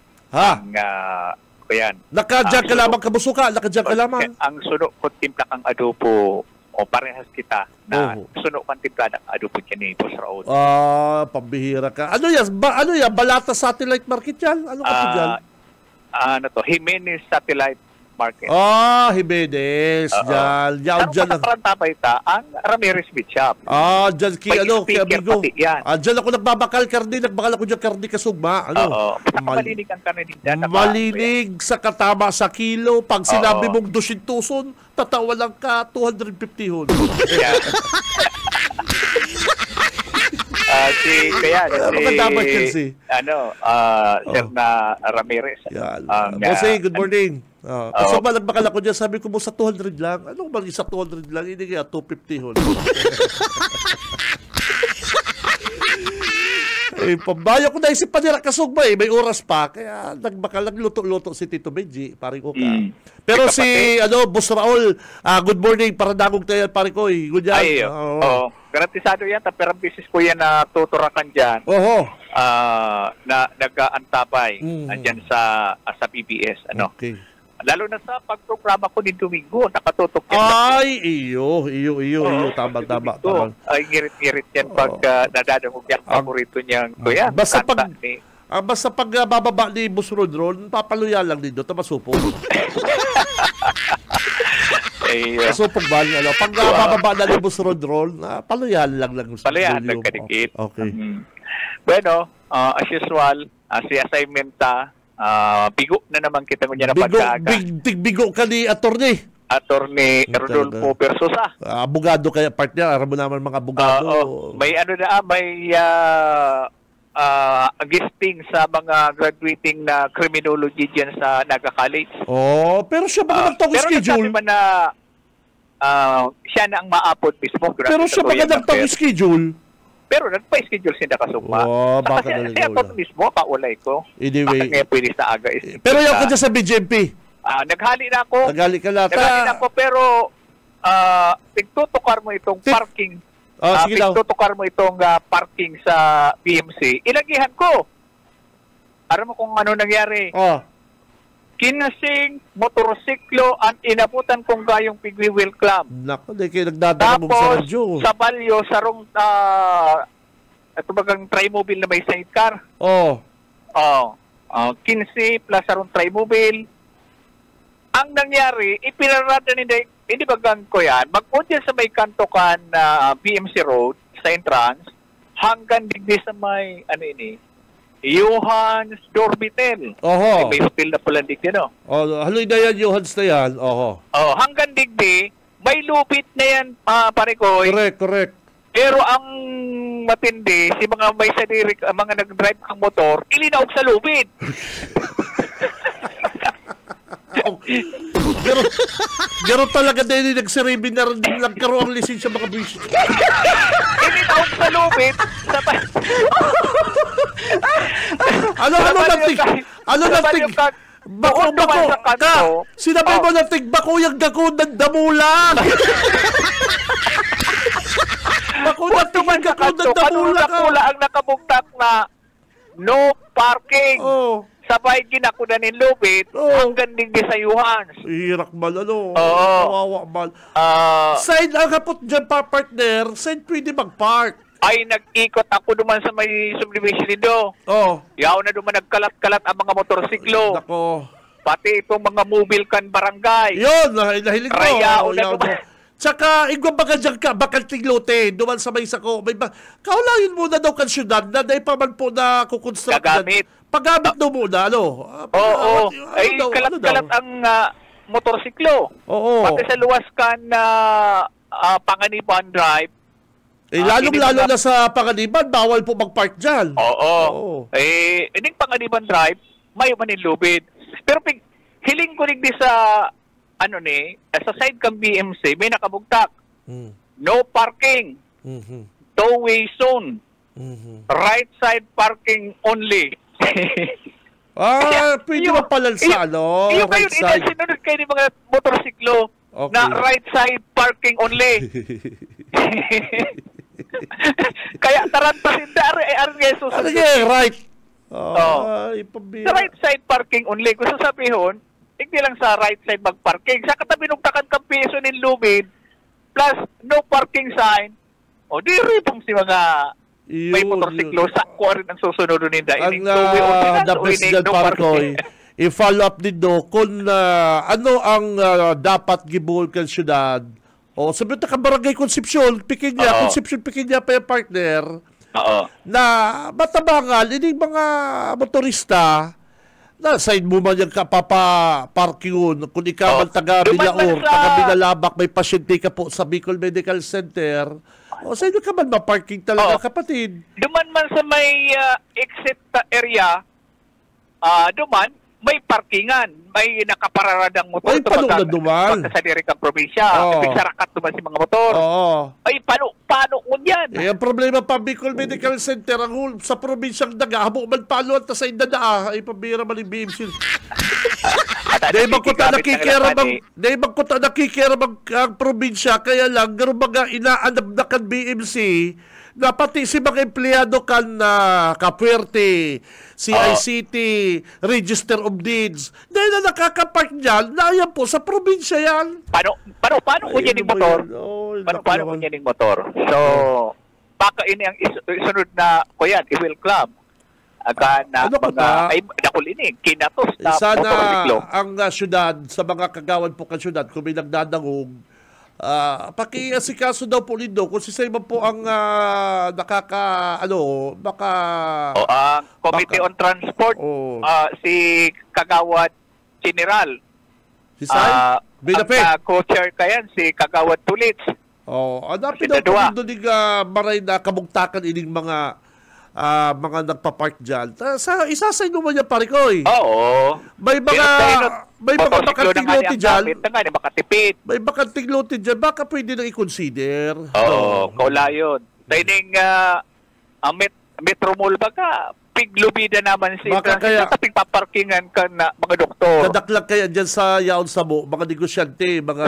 Kuyan. Nakadyan ka lamang, kabusuka. Nakadyan ka lamang. Ang sunok ko timpla kang adobo, o parehas kita, na sunok kang timpla ng adobo dyan ni Boss Raul. Pambihira ka. Ano yan? Balata Satellite Market yan? Ano ka dyan? Jimenez Satellite Market. Jimenez. Dyan. Sa parantapay ang Ramirez Meat Shop. Dyan kay amigo. Dyan ako nagbabakal karni. Nagbakal ako dyan karni kasugma. Malinig ang karni dyan. Malinig sa katama sa kilo. Pag sinabi mong 200, tatawa lang ka 250 hon. Sir na Ramirez. Jose, good morning. Kasi nagbakal ako dyan, sabi ko mo sa 200 lang. Anong bang isa 200 lang? Hindi kaya 250 hon. Pambaya ko na isip pa nila kasugba may oras pa. Kaya nagluto-luto si Tito Benji, pari ko ka. Pero si Boss Raul, good morning, paradagog tayo, pari ko. Good yan. Garantisado yan, pero business ko yan na tuturakan dyan. Na nag-aantapay andyan sa PBS. Okay. Lalo na sa pagprograma ko ni Domingo, nakatutok yan. Iyo. Tama. Ay, ngirit-ngirit yan pag nadadangog yan, paborito niyang kuya. Basta pag bababa ni Boss Rodron, papaluya lang din doon, tamasupog. Pasupog ba? Pag bababa na ni Boss Rodron, paluyan lang. Paluyan lang kadikit. Okay. Bueno, as usual, si assignment bigo na naman kita mo niya na pagkaaga. Bigo ka ni Attorney Rodolfo Versosa. Abogado kaya, partner. Aram mo naman mga abogado. May guesting sa mga graduating na criminology dyan sa Naga College. Pero siya ba nagtawag schedule? Pero nagsabi man na siya na ang maapod mismo. Pero siya ba nagtawag schedule? Pero nagpa-schedule siya nakasugma. Kasi ako mismo, paulay ko. Anyway. Baka ngayon pwede sa aga. Pero yung ka dyan sa BJMP? Naghali na ako. Naghali ka lang. Naghali na ako, pero pagtutukar mo itong parking. Pagtutukar mo itong parking sa BMC. Ilagihan ko. Alam mo kung ano nangyari. Kinasing motorsiklo ang inabutan kong gayong Pigwi Wheel Club. Naku, di kayo nagdadala mo sa radyo. Tapos, sa Balyo, sarong ito bagang tri-mobile na may sidecar. 15 plus sarong tri-mobile. Ang nangyari, ipinarada hindi bagang ko yan, mag-audience sa may kantokan na BMC Road, sa entrance, hanggang digdi sa may, Johan's Dormitel. May hotel na pala digdi, no? Haloy na yan, Johan's na yan. Hanggang digdi, may lupit na yan, pare ko. Correct. Pero ang matindi, si mga may sadirik, mga nag-drive kang motor, ilinaog sa lupit. Garo talaga din nagsiribinar din lang karoon ang lisensya mga buwis. Hindi taong sa lubid. Ano nating bako ka. Sinabi mo nating bako yung gagawin ng damulan. Bako nating yung gagawin ng damulan ka. Ang nakabugtak na no parking. Sabay ginakunan ng lubid hanggang din gisayuhan. Hirak mal, ano? Oo. Kawawa mal. Side ang kapot dyan, partner, side pwede mag-park. Ay, nag-ikot ako duman sa may subdivision nido. Yaw na duman nagkalat-kalat ang mga motorsiklo. Nako. Pati itong mga mobile can barangay. Yun, nahilig ko. Yaw na duman. Tsaka, igwa baga dyan ka, bakal tiglote, duman sa may sako. Kaulangin muna daw kan syudad na dahil pa man po na kukonstruct. Gagamit. Paggamit daw muna, ano? Oo. Ay, kalat-kalat ang motorsiklo. Oo. Pati sa luwas kan na Panganiban Drive. Lalong-lalo na sa Panganiban, bawal po mag-park dyan. Oo. Ining Panganiban Drive, may manin lubid. Pero hiling ko rin di sa sa side kang BMC, may nakabugtak. No parking. Two-way zone. Right side parking only. Pwede mo pala sa yung kayo, sinunod kayo ng mga motorsiklo na right side parking only. Kaya tarantasin na aron Jesus. Ano yung right? Sa right side parking only. Kung sasabihin, hindi lang sa right side mag-parking. Sa katabi nung takan kang piso ng lubid, plus no parking sign, di ripong si mga may motorsiklo, sakwa rin ang susunod nila. Ang the best dyan, Parkoy, i-follow up din do kung ano ang dapat gibuhol kan syudad. Sabi ka barangay Concepcion, pikin niya, Concepcion pikin niya pa yung partner, na matabangal, hindi mga motorista, na side mo man yung kapapa-parking yun. Kung ikaw ang taga-Bilaor, taga-Binalabak, may pasyente ka po sa Bicol Medical Center, sa inyo ka man ma-parking talaga, kapatid? Duman man sa may exit area, duman, may parkingan. May nakapararadang motor. Ay, paano na duman? Sa dirikang probinsya. Ibig sarakat duman si mga motor. Ay, paano ko yan? Ang problema pa, Bicol Medical Center, ang sa probinsyang daga, habo man palo at sa indadaa, ay pabira man yung BMC. Dahil magkuta nakikirabang ang probinsya, kaya lang, gano'n mga inaanap na kan BMC, na pati si mga empleyado kan Kapuerte, CICT, Register of Deeds, dahil na nakakapark dyan, na yan po, sa probinsya yan. Paano ko yan yung motor? Paano ko yan yung motor? So, baka ini ang isunod na, kuyan, i-will club. Aga na mga, nakulinig, kinatos na motorsiklo. Sana ang syudad, sa mga kagawan po kan syudad, kung may nagdadangog, paki-asikaso daw po lindo kung si Simon po ang ang Committee on Transport, si Kagawad General. Si Sai? Ang co-chair kayan, si Kagawad Tulits. Adapin daw po lindo ng maray na kabugtakan ining mga nagpa-park dyan. Isasay naman niya, Parikoy. May mga bakanting lote dyan. May bakanting lote dyan. Baka pwede nang i-consider. Kaulayon. Dahil Metro Mall baka piglubida naman si transit at pigpaparkingan ka na mga doktor. Kadaklag kaya dyan sa yaon sabo, mga negosyante, mga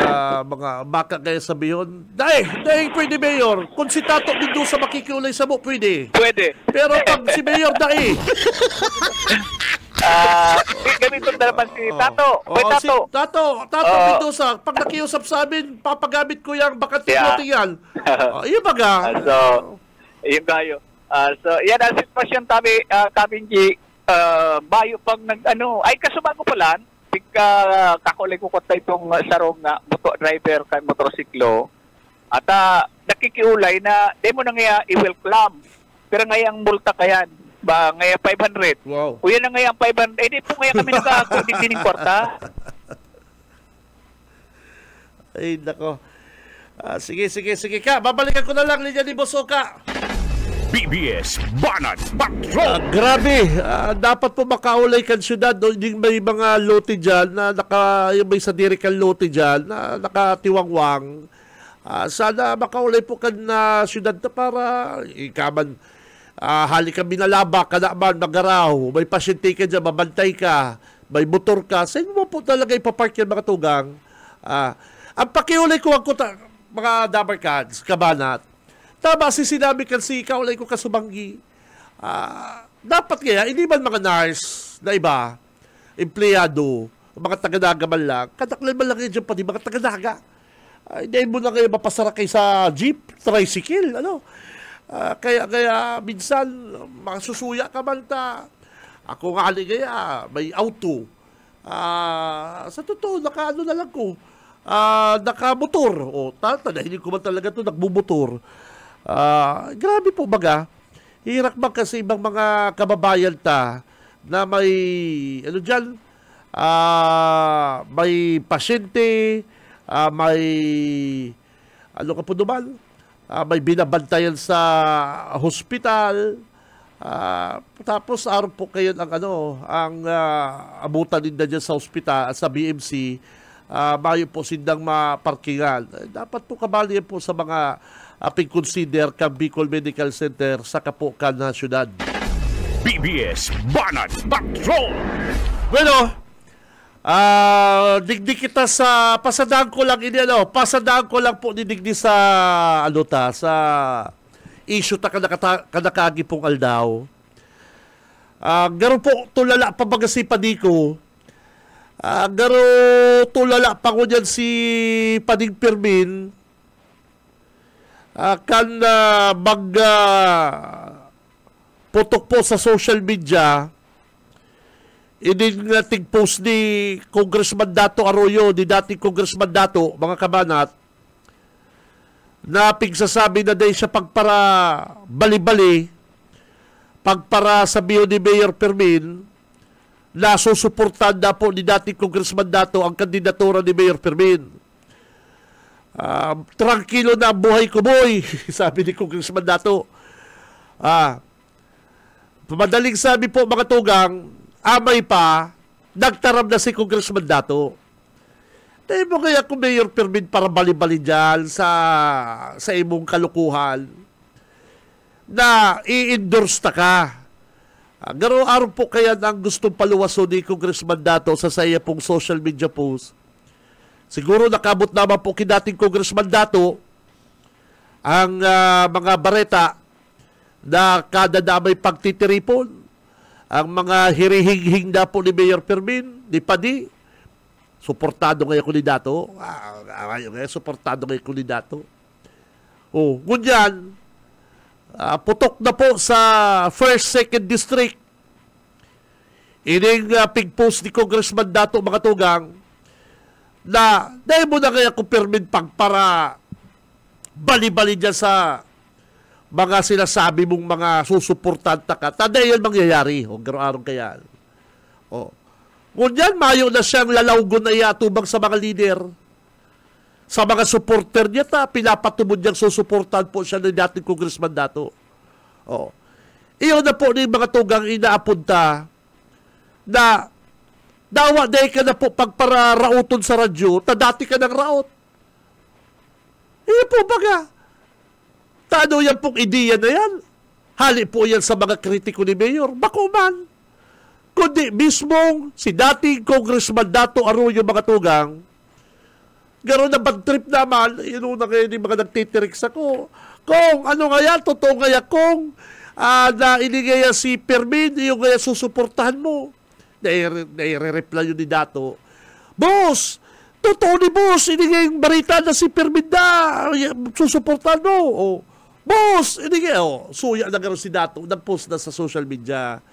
baka kaya sabihin, dahil pwede, Mayor. Kung si Tato dito sa makikiulay sabo, pwede. Pero pag si Mayor ganito na naman si Tato. Tato Mendoza, pag nakiusap sa amin, papagamit ko yung bakanting yan. Iyon baga. Iyon gayo. So, yan ang sitwasyon Kabinji, bayo pag ay kasubago pala, kakulay ko kota itong sarong na driver kan motorsiklo, at nakikiulay na, di mo na nga i-will club, pero ngayang multa kayan, ba ngayang 500. Wow. O yan na ngayang 500, di po ngayang kami nagkakudin din kwarta. Ay, nako. Sige ka, babalikan ko na lang linya ni Bosoka. BBS Banat Patrol. Grabe, dapat po makaulay kan syudad. Yung may mga lote dyan na yung may sadirikal lote dyan na nakatiwangwang. Sana makaulay po kan na syudad na para ikaman hali ka binalaba ka naman magaraw. May pasyente ka dyan, mabantay ka, may motor ka. Saan mo po talaga ipapark yan mga tugang? Ang pakiulay ko mga Dabarkads, Kabanat, tama si sinabi kasi kaulay ko kasubanggi. Dapat kaya, hindi man mga nurse na iba, empleyado, mga taga-naga man lang, kadaklan man lang yun dyan pati mga taga-naga. Hindi mo na kayo mapasara kayo sa jeep, tricycle, ano? Kaya minsan, makasusuya ka man ta. Ako nga kaya, may auto. Sa totoo, naka-ano na lang ko. Nakamotor. Tanahin ko man talaga ito, nagbumotor. Grabe po baga. Hirap man kasi ibang mga kababayan ta na may, ano dyan, may pasyente, may, ano ka po naman, may binabantayan sa hospital, tapos araw po kayo ang abutan din na dyan sa hospital at sa BMC, mayo po sindang maparkingan. Dapat po kabali po sa mga consider kang Bicol Medical Center sa Kapukan na syudad. BBS Banat Patrol. Bueno, digdi kita sa pasadaan ko lang pasadaan ko lang po digdi sa sa issue ta kanakagi pong aldaw. Garo po tulala pa bagasi padiko. Garo tulala pa ko dyan si Pading Pirmin kan putok po sa social media iding post ni Congressman Dato Arroyo, ni dating Congressman Dato, mga kabanat, na pigsasabi na din siya pagpara bali-bali, pagpara sa biyo ni Mayor Fermin, na susuportahan na po ni dating Congressman Dato ang kandidatura ni Mayor Fermin. Tranquilo na ang buhay ko, boy, sabi ni Congressman Dato. Madaling sabi po mga tugang, amay pa, nagtarap na si Congressman Dato. Dahil mo kaya kung Mayor Fermin para bali-bali dyan sa imong kalukuhan na i-endorse na ka. Garo-araw po kaya ang gustong paluwaso ni Congressman Dato sa saya pong social media post. Siguro nakabot naman po dating Congressman Dato ang mga bareta na kada damay pagtitiripon, ang mga hirihing-hing na po ni Mayor Fermin, ni Padi, suportado ngayon ko ni Dato. Suportado ngayon ko ni Dato. Ngunyan, putok na po sa 1st, 2nd District. Ining pig-post ni Congressman Dato, mga tugang, na dahil mo na kaya kung Fermin pagpara bali-bali dyan sa mga sinasabi mong mga susuportanta ka, tada yan mangyayari. Garo-araw kaya. Ngunyan, mayo na siyang lalawgon na yatubang sa mga leader. Sa mga supporter niya, pinapatumod niyang susuportahan po siya ng dating Congressman Dato. Iyon na po ng mga tugang inaapunta na dawa dahil ka na po pagpara rauton sa radyo, dati ka ng raot. Iyon po baga. Tano yan pong ideya na yan? Hali po yan sa mga kritiko ni Mayor. Bako man. Kundi mismong si dating Congressman Dato Arroyo, mga tugang, gano'n na bad trip naman, yun na kayo mga nagtitirik sa ko. Kung ano nga yan, totoo nga yan, kung na inigaya si Fermin, yung kaya susuportahan mo. Nai-reply yun ni Dato. Boss, totoo ni Boss, inigay yung barita na si Fermin na susuportahan mo. Boss, inigay, suya na gano'n si Dato, nag-post na sa social media.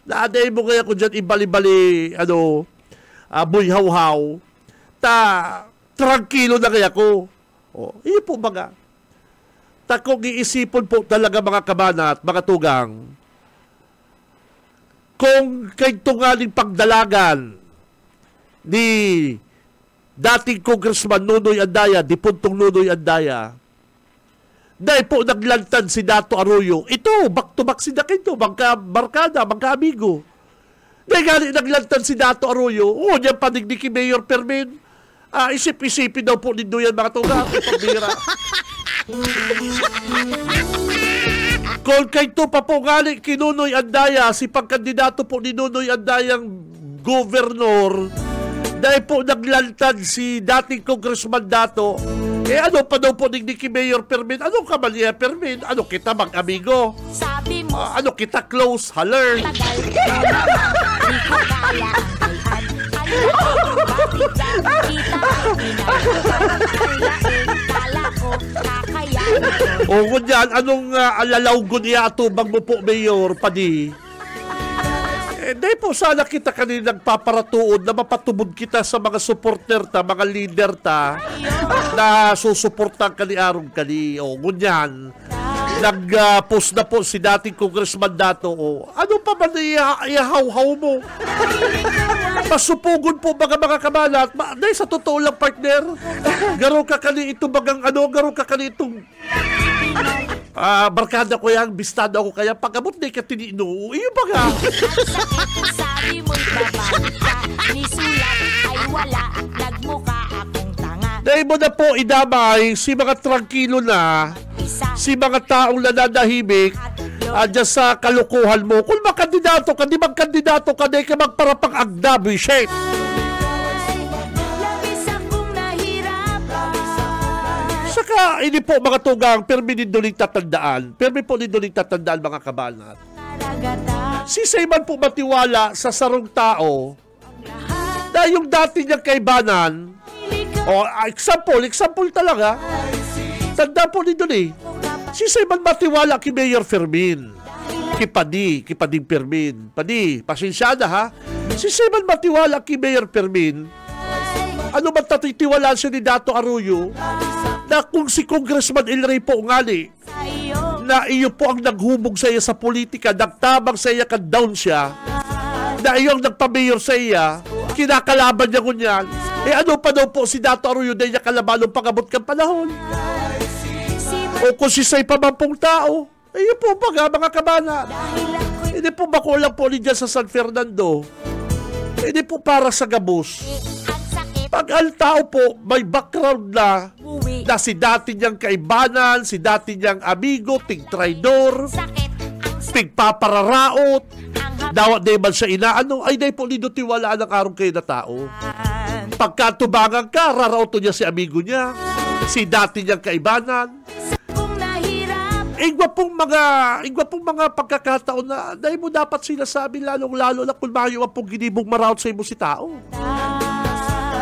Naaday mo kaya kung dyan ibali-bali, buy-haw-haw, tranquilo na kaya ko. Iyo po baga. Kung iisipon po talaga mga kabanat, mga tugang, kung kay tungaling pagdalagan ni dating Congressman Nunoy Andaya, di puntong Nunoy Andaya, Dahil po naglantad si Dato Arroyo. Ito, back-to-back si Daquito, magka-barkada, magka-amigo. Dahil gali naglantad si Dato Arroyo, diyan padigdi ki Mayor Fermin. Isip-isipin daw po nindo yan mga tugang. Pambira. Kung kayo pa po gali kinunoy Andaya, si pagkandidato po ni Nunoy Andayang gobernador, dahil po naglantad si dating congressman Dato, ano pa daw po ni Mayor Fermin? Ano ka man niya, Fermin? Ano kita mag-amigo? Ano kita close? Haler? O kunyan, anong alalawgon niya atubang mo po, Mayor, padi? Dahil po sana kita kanina nagpaparatuod na mapatubod kita sa mga supporter ta, mga leader ta, na susuportan ka ni Arong kani. O kunyan, nag-post na po si dating congressman Dato. Ano pa ba ihaw-haw mo? Pasupugon po mga kabalat. Dahil sa totoo lang, partner, garo ka kani ito bagang garo ka kani itong barkada ko yan, bistado ako kaya pag-abot na ikatiniino, iyo ba nga? Sabi mo'y babalik ka, ni sulat ay wala, nagmuka akong tanga. Dahil mo na po idamay si mga trangkilo na, si mga taong nananahimik, dyan sa kalukuhan mo. Kung magkandidato ka, di magkandidato ka, di ka magparapang agdabi, shit. Saka, hindi po mga tugang, permi din doon tatandaan. Permi po din doon tatandaan mga kabanat. Si Sayman po matiwala sa sarong tao na yung dati niyang kaibanan, example talaga, tanda po din doon si Sayman matiwala kay Mayor Fermin, kipading Fermin. Padi, pasensyada ha. Si Sayman matiwala kay Mayor Fermin, ano ba tatitiwalaan siya ni Dato Arroyo, na kung si Congressman El Rey po ngali, na iyo po ang naghubog sa iya sa politika, nagtabang sa iya, ka-down siya, na iyo ang nagpa-mayor sa iya, kinakalaban niya kunyan, ano pa daw po si Dato Arroyo na niya kalaban ng pag-abot kang panahon? O kung si Say pa man pong tao, iyo po ba mga kabana? Hindi po ba kulang po niya sa San Fernando? Hindi po para sa gabos. Pag ang tao po may background na si dati niyang kaibanan, si dati niyang amigo, tig-traidor, tig-papararaot, dawat di man siya inaano, ay dahi po nido tiwalaan ang arong kayo na tao. Pagkatubangan ka, raraoto niya si amigo niya, si dati niyang kaibanan. Igwa pong mga pagkakataon na dahil mo dapat sinasabi lalong-lalo na kung mayo ang pong ginibong maraot sa imo si tao.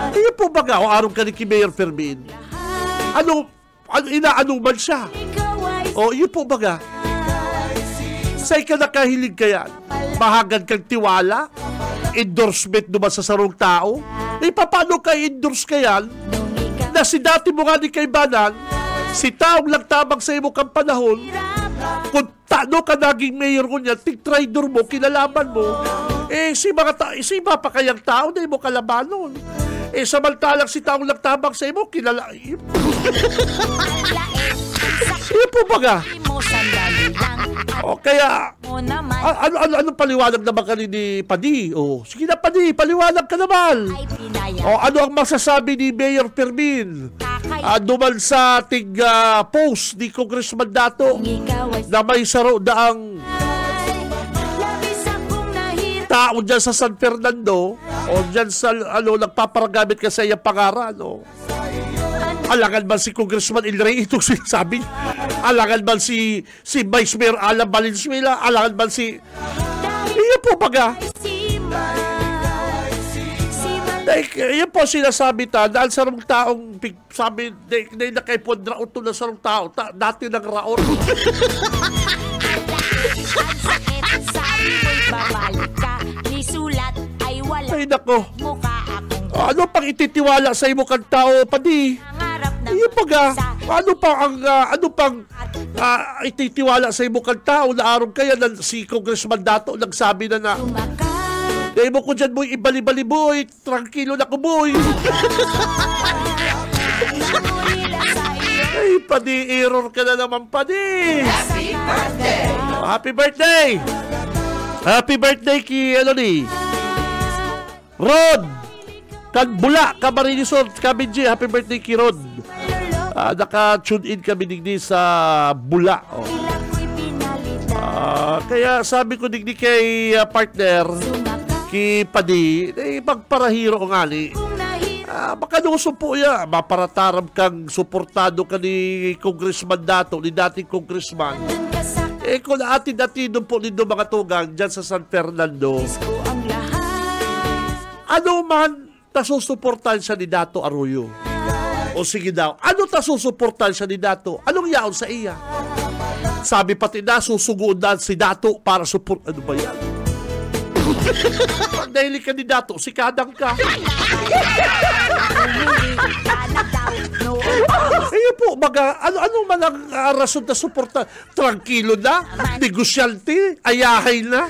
Iyo po ba o arong ka ni Mayor Fermin? Inaanong man siya? O iyo po ba sa'y ka nakahilig ka yan? Mahagan kang tiwala? Endorsement naman sa sarong tao? Paano ka endorse ka yan? Na si dati mo nga ni kaibanan, si taong nagtabang sa imo kang panahon, kung taano ka naging mayor ko niya, tig-traidor mo, kinalaban mo, si iba pa kayang tao na imo kalabanon. Samantalang si taong nagtabang sa imo, kilala. Iyo po ba o kaya, anong paliwanag naman ka ni Padi? Sige na Padi, paliwanag ka naman. Ano ang masasabi ni Mayor Fermin? Duman sa post ni Congressman Dato na may saro daang tao dyan sa San Fernando o dyan sa nagpaparagamit ka sa iyang pangaran alangan man si Congressman El Rey itong sinasabi, alangan man si Vice Mayor Alan Valenzuela, alangan man si iyo po baga iyo po sinasabi dahil sa rong taong sabi na nakaipon raot na sa rong tao dati ng raot sabi mo'y babalik ka, ni sulat ay wala. Ay nako, ano pang ititiwala sa imo kang tao, Padi? Iyo pa ano pang ititiwala sa imo kang tao na araw kaya na si Congressman Dato nagsabi na dahil mo ko dyan mo'y ibali-bali boy, tranquilo na ko boy. Ay Padi, error ka na naman, Padi. Happy birthday! Happy birthday ki, Rod! Bula, Camarines Kabinji, happy birthday ki Rod. Naka-tune in kami digdi sa Bula. Kaya sabi ko digdi kay partner, ki Padi, magparahiro nga ni. Baka nuso po ya, maparataram kang suportado ka ni Congressman Dato, ni dating Congressman. Kung atin-atin po nindo mga tugang dyan sa San Fernando, ano man tasusuportan siya ni Dato Arroyo? O sige daw, ano tasusuportan siya ni Dato? Anong yaon sa iya? Sabi pati na, susugudan si Dato para support. Ano ba yan? Dahil kandidato, si Kadang ka. Ayun po, ano man ang rason na suporta? Tranquilo na? Negosyante? Ayahay na?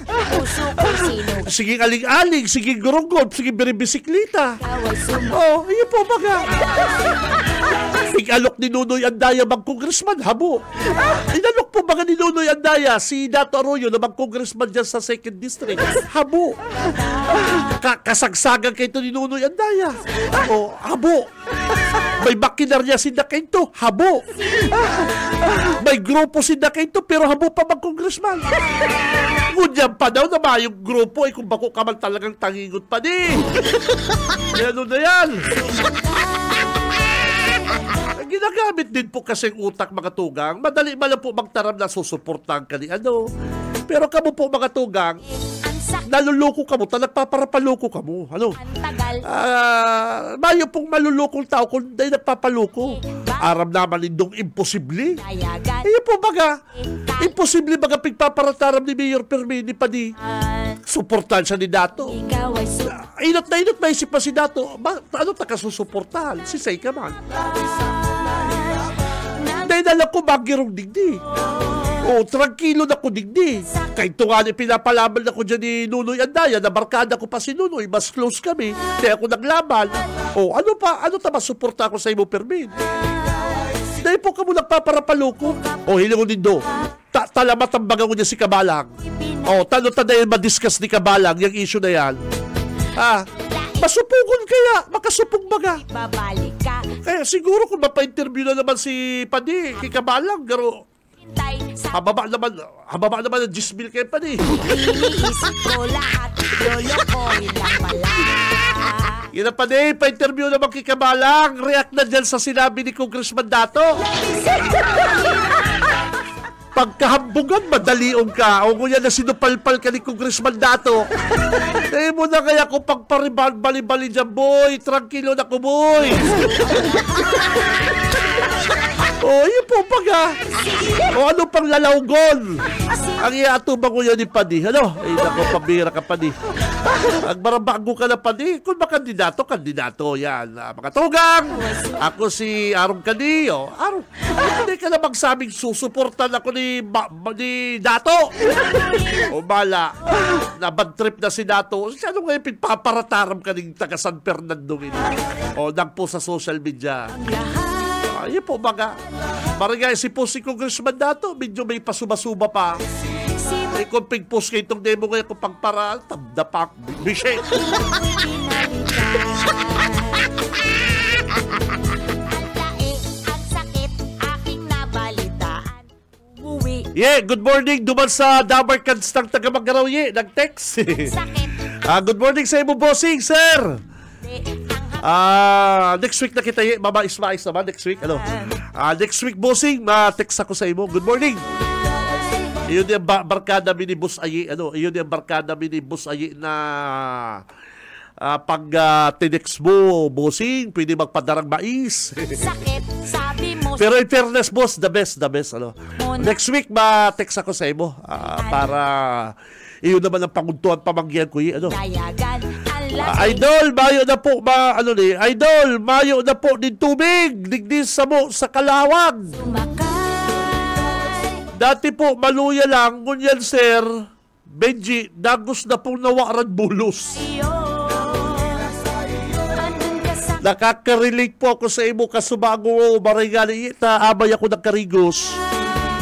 Sige aling-aling, sige gurunggob, sige biribisiklita. Ayun po, Ig-alok ni Nunoy Andaya mag congressman, habo. Inalok po ni Nunoy Andaya si Dato Arroyo na mag congressman dyan sa 2nd District. Habo. Kasagsagan kayo ni Nunoy Andaya. Habo. May makinarya si Dakinto, habo. May grupo si Dakinto, pero habo pa mag congressman. Ngunyan pa daw na ba yung grupo kung bako ka man talagang tangingot pa di. Ano na yan? Ginagamit din po kasing utak mga tugang. Madali man lang po magtaram na susuportahan ka ni Pero kamo po mga tugang, naluloko ka mo, nagpaparapaloko ka mo. Mayo pong malulokong tao kung dahil nagpapaloko. Aram naman nindong imposible. Ayun po imposible pigpaparataram ni Mayor Permini Padi. Suportahan siya ni Dato. Inot na isip pa si Dato. Ano takasusuportahan? Si Say ka man. Dahil alam ko magirong digdi. Tranquilo na ko digdi. Kahit ito nga pinapalaban ako dyan ni Nunoy Andaya, na barkada ko pa si Nunoy, mas close kami, kaya ako naglaban. Ano pa? Ano ta masuporta ako sa imo, Permin? Dahil po ka mo nagpaparapaloko. Hilingon din do. Talamatambagan ko niya si Kabalang. Tano-tanayin madiscuss ni Kabalang yung issue na yan. Masupugon kaya, makasupog baga. Kaya siguro kung mapa-interview na naman si Padi, kay Kabalang, garo, hababa naman ang 10,000 kay Padi. Iniisip ko lahat, lolokohin lang pala. Yun na Padi, pa-interview naman kay Kabalang, react na dyan sa sinabi ni Congressman Dato. Pagkahambugan, madaliong ka. O kung yan na sinupalpal ka ni Congressman Dato. Dahil mo na kaya kung pagparibali-bali dyan, boy. Tranquilo na ko, boy. Yun po ano pang lalawgon? Ang iatubang ko yan ni Padi. Naku, pabira ka, Padi. Agmarabago ka na, Padi. Kung kandidato, yan. Mga tugang, ako si Arong Kadiyo. Hindi ka na magsabing susuportan ako ni Dato. Bala, na bad trip na si Dato. Ano ngayon pinpaparataram ka ng taga San Fernando? Nagpo sa social media. Ayun po Barangay si Congressman Dato, medyo may pasubasuba pa. Kung pig-post kayo itong demo ngayon kung pagpara, tabdapak, bishay. Good morning. Duman sa Damar Kanstang taga-Magaraw, nag-text. Good morning sa imo, bossing, sir. Next week na kita Mama Ismail naman next week. Next week, bossing, ma-text ako sa imo. Good morning. Iyon yung barkada minibus ayi. Iyon yung barkada minibus ayi na pag tinext mo, bossing, pwede magpadarang mais. Pero in fairness, boss, the best. Next week, ma-text ako sa imo para iyon naman ang panguntuan pamanggihan ko. Idol, mayo na po Idol, mayo na po din tubig digdis sa Kalawag. Dati po maluya lang ngunyan, sir Benji, dagos na pong nawaran bulos. Nakaka-relate po ako sa imo kasubago maringali ta amay ako ng Karigos.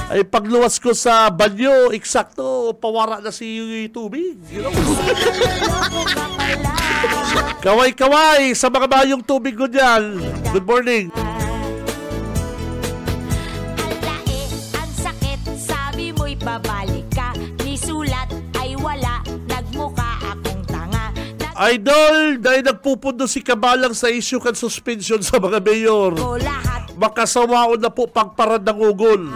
Ay pagluwas ko sa banyo, eksakto pawara na si tubig. You know? Kaway-kaway sa mga bayong tubig ko dyan. Good morning. Alae, ang sakit, sabi mo'y babalik ka. Nisulat ay wala, nagmuka akong tanga. Idol, dahil nagpupundo si Kabalang sa issue kan suspension sa mga mayor. Makasawaon na po pagparad ng ugol.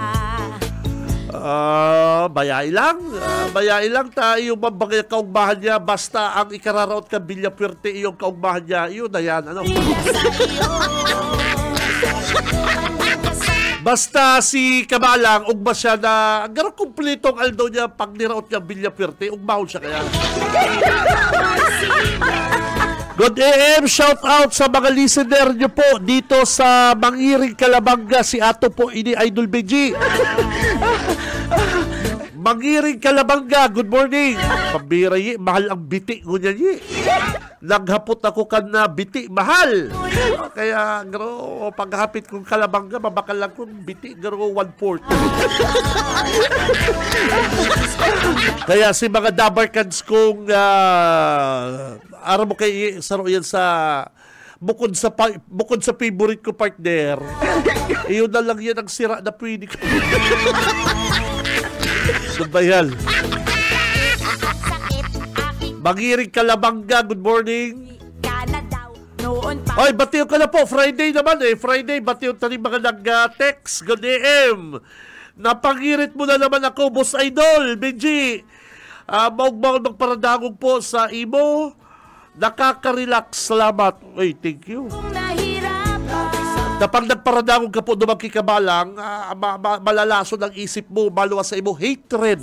Bayay lang tayo mabagay kaugbahan niya basta ang ikararaot ka Villapuerte iyong kaugbahan niya yun na yan ano. Basta si Kabalang ugba siya na gano'ng kumpletong aldo niya pag niraot niya Villapuerte ugbahon siya kaya. Good AM, shout out sa mga listener nyo po dito sa Mangiring Calabanga. Si Ato po, ini Idol Benji. Mangiring Calabanga, good morning. Pambira yi, mahal ang biti ko niya yi. Naghapot ako kan na biti, mahal. Kaya, garo, paghapit kong Calabanga, mabakal lang kong biti, garo, 1/4. Kaya si mga dabarkans kong araw mo kay saro yan sa bukod sa favorite ko partner. Iyon na lang yan ang sira na pwede ko. Sabayal. Mangiring Calabanga, good morning. Oy, batiyo ka na po. Friday naman eh. Friday, batiyo tali mga nag-text. Good AM. Napangirit mo na naman ako, Boss Idol, Benji. Maugmang magparadangog po sa imo. Nakaka-relax. Salamat. Uy, thank you. Kapag nagparadangog ka po dumang Kabalang, malalaso ng isip mo, maluwas sa imo hatred.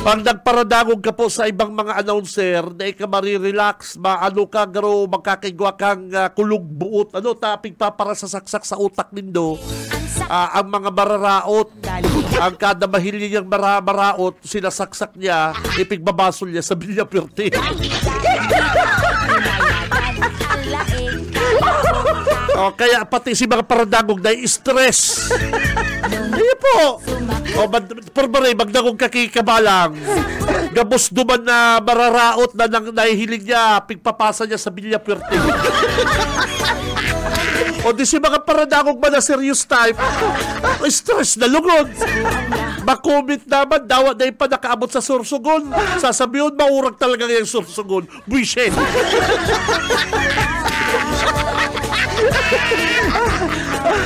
Pag nagparadangog ka po sa ibang mga announcer, na ka marirelax, maano ka, garo, magkakaigwa kang kulog buot, ano, taping papara sa saksak sa utak nindo. Ang mga mararaot, ang kada mahili niyang mararaot, sinasaksak niya, ipigbabasol niya sa Villapuerte. Kaya pati si mga paradangog na stress. Hindi po. Parbare, magdangog ka kay Kabalang. Gabos duman na mararaot na nahihiling niya, pigpapasa niya sa Villapuerte. O di si mga paradangog man na serious type, stress na lugod. Makomment naman, dawat na pa nakaabot sa Sursugon. Sasabihin, maurag talaga yung Sursugon. Buisit.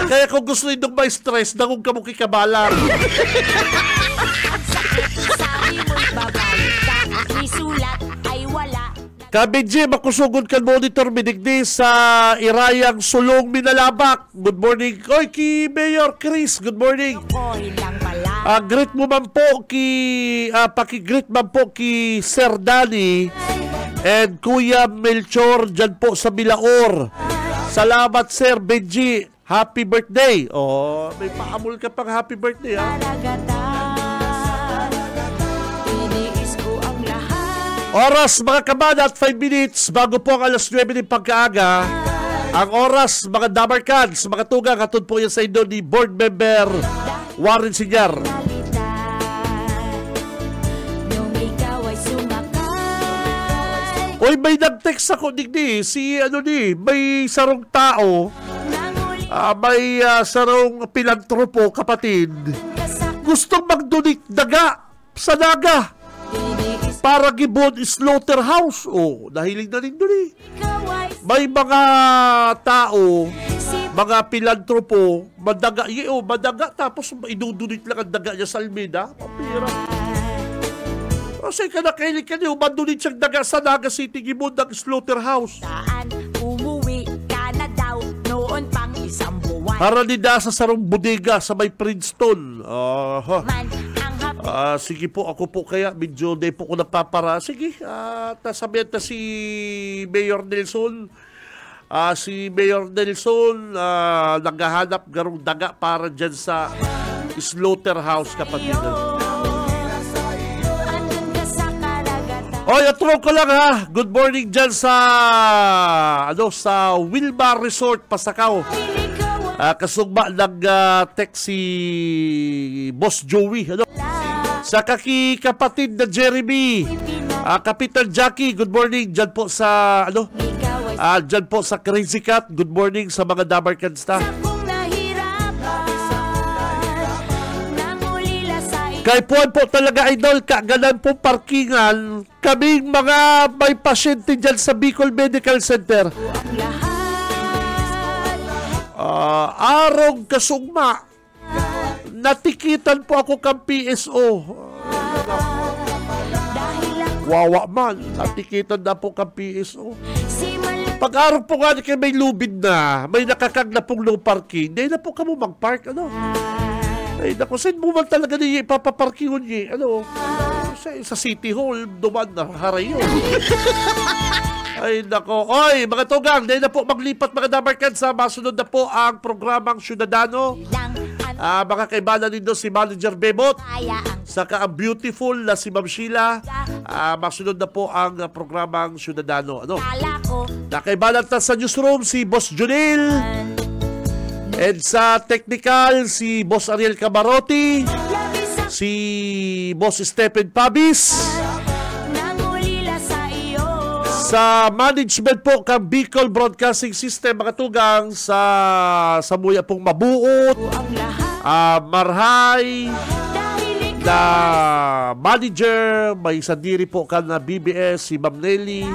Kaya kung gusto nyo may stress, dangog ka mo kay Kabalang. Kabidji, makusugod kan monitor minigdi sa Irayang Sulong Minalabak. Good morning. Oy, ki Mayor Chris, good morning. Greet mo man po paki-greet man po ki Sir Danny and Kuya Melchor dyan po sa Bilaor. Salamat, Sir Benji. Happy birthday. Oh, may paamol ka pang happy birthday, ha? Oras, mga kabada, at 5 minutes bago po ang alas 9 ng pagkaaga. Ang oras, mga dabarkans, mga tugang, katun po yan sa inyo ni board member Warren Sinyar. Oy, may nag-text ako digdi, may sarong tao, may sarong pilantropo, kapatid, gustong mag-donate daga sa naga para gibon slaughterhouse. Oh, nahiling na rin doon eh. May mga tao, mga pilantropo, madaga, tapos idudunit lang ang daga niya sa Almeida. Papira. Kasi ka nakailig ka niyo, mandunit siyang daga sa Naga City, gibon ng slaughterhouse. Umuwi ka na daw noon pang isang buwan. Para nida sa sarong bodega sa may Princeton. Sige po, ako po kaya, medyo day po ko napapara. Sige, sabihan na si Mayor Nelson. Si Mayor Nelson, naghahanap garong daga para dyan sa slaughterhouse, kapatid. Oy, atro ko lang ha. Good morning dyan sa sa Wilmar Resort, Pasakaw. Kasugba ng text si Boss Joey. Sa kapatid na Jeremy. Kapitan Jackie, good morning dyan po sa dyan po sa Crazy Cat. Good morning sa mga Dabarkan staff. Kay Puan po talaga, idol, kaganan po parkingan. Kaming mga may pasyente dyan sa Bicol Medical Center. Arong kasugma, natikitan po ako kang PSO. Wawa man, natikitan na po kang PSO. Pag-araw po nga kayo may lubid na, may nakakag na pong no parking, hindi na po kamo mag-park, Ay, naku, saan mo man talaga niya ipapaparkingon niya? Sa City Hall, duman na, haray yun. Ay, nako. Oy, mga tugang, dahil na po maglipat mga Dabarkan sa masunod na po ang programang Ciudadano. Mga kaibanan nito si Manager Bebot, saka ang beautiful na si Ma'am Sheila. Masunod na po ang programang Ciudadano. Nakaibanan na sa newsroom si Boss Junil. And sa technical, si Boss Ariel Camarotti, si Boss Stephen Pabis. Sa management po kang Bicol Broadcasting System, mga tugang, sa muya pong mabuot, Marhay, na manager, may sandiri po ka na BBS, si Ma'am Nelly.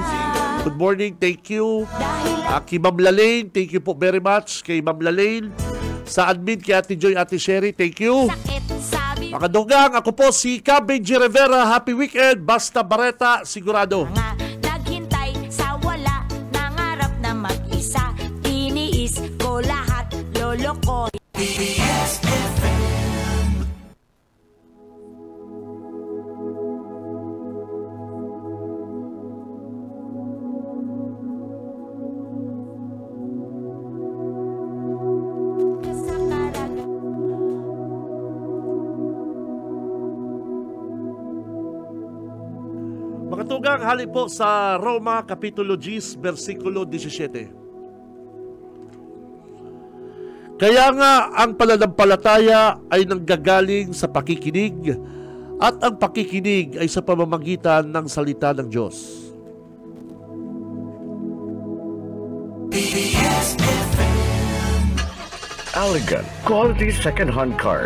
Good morning, thank you. Kay Ma'am Lalaine, thank you po very much. Kay Ma'am Lalaine. Sa admin, kay Ate Joy, Ate Sherry, thank you. Mga dugang, ako po si Benji Rivera. Happy weekend, basta Bareta, sigurado. Naghintay sa wala, nangarap na mag-isa. Tiniis ko lahat, lolo ko. Tugang, hali po sa Roma, Kapitulo 10, versikulo 17. Kaya nga, ang pananampalataya ay nanggagaling sa pakikinig, at ang pakikinig ay sa pamamagitan ng salita ng Diyos. Allegan Quality Second-Hand Car.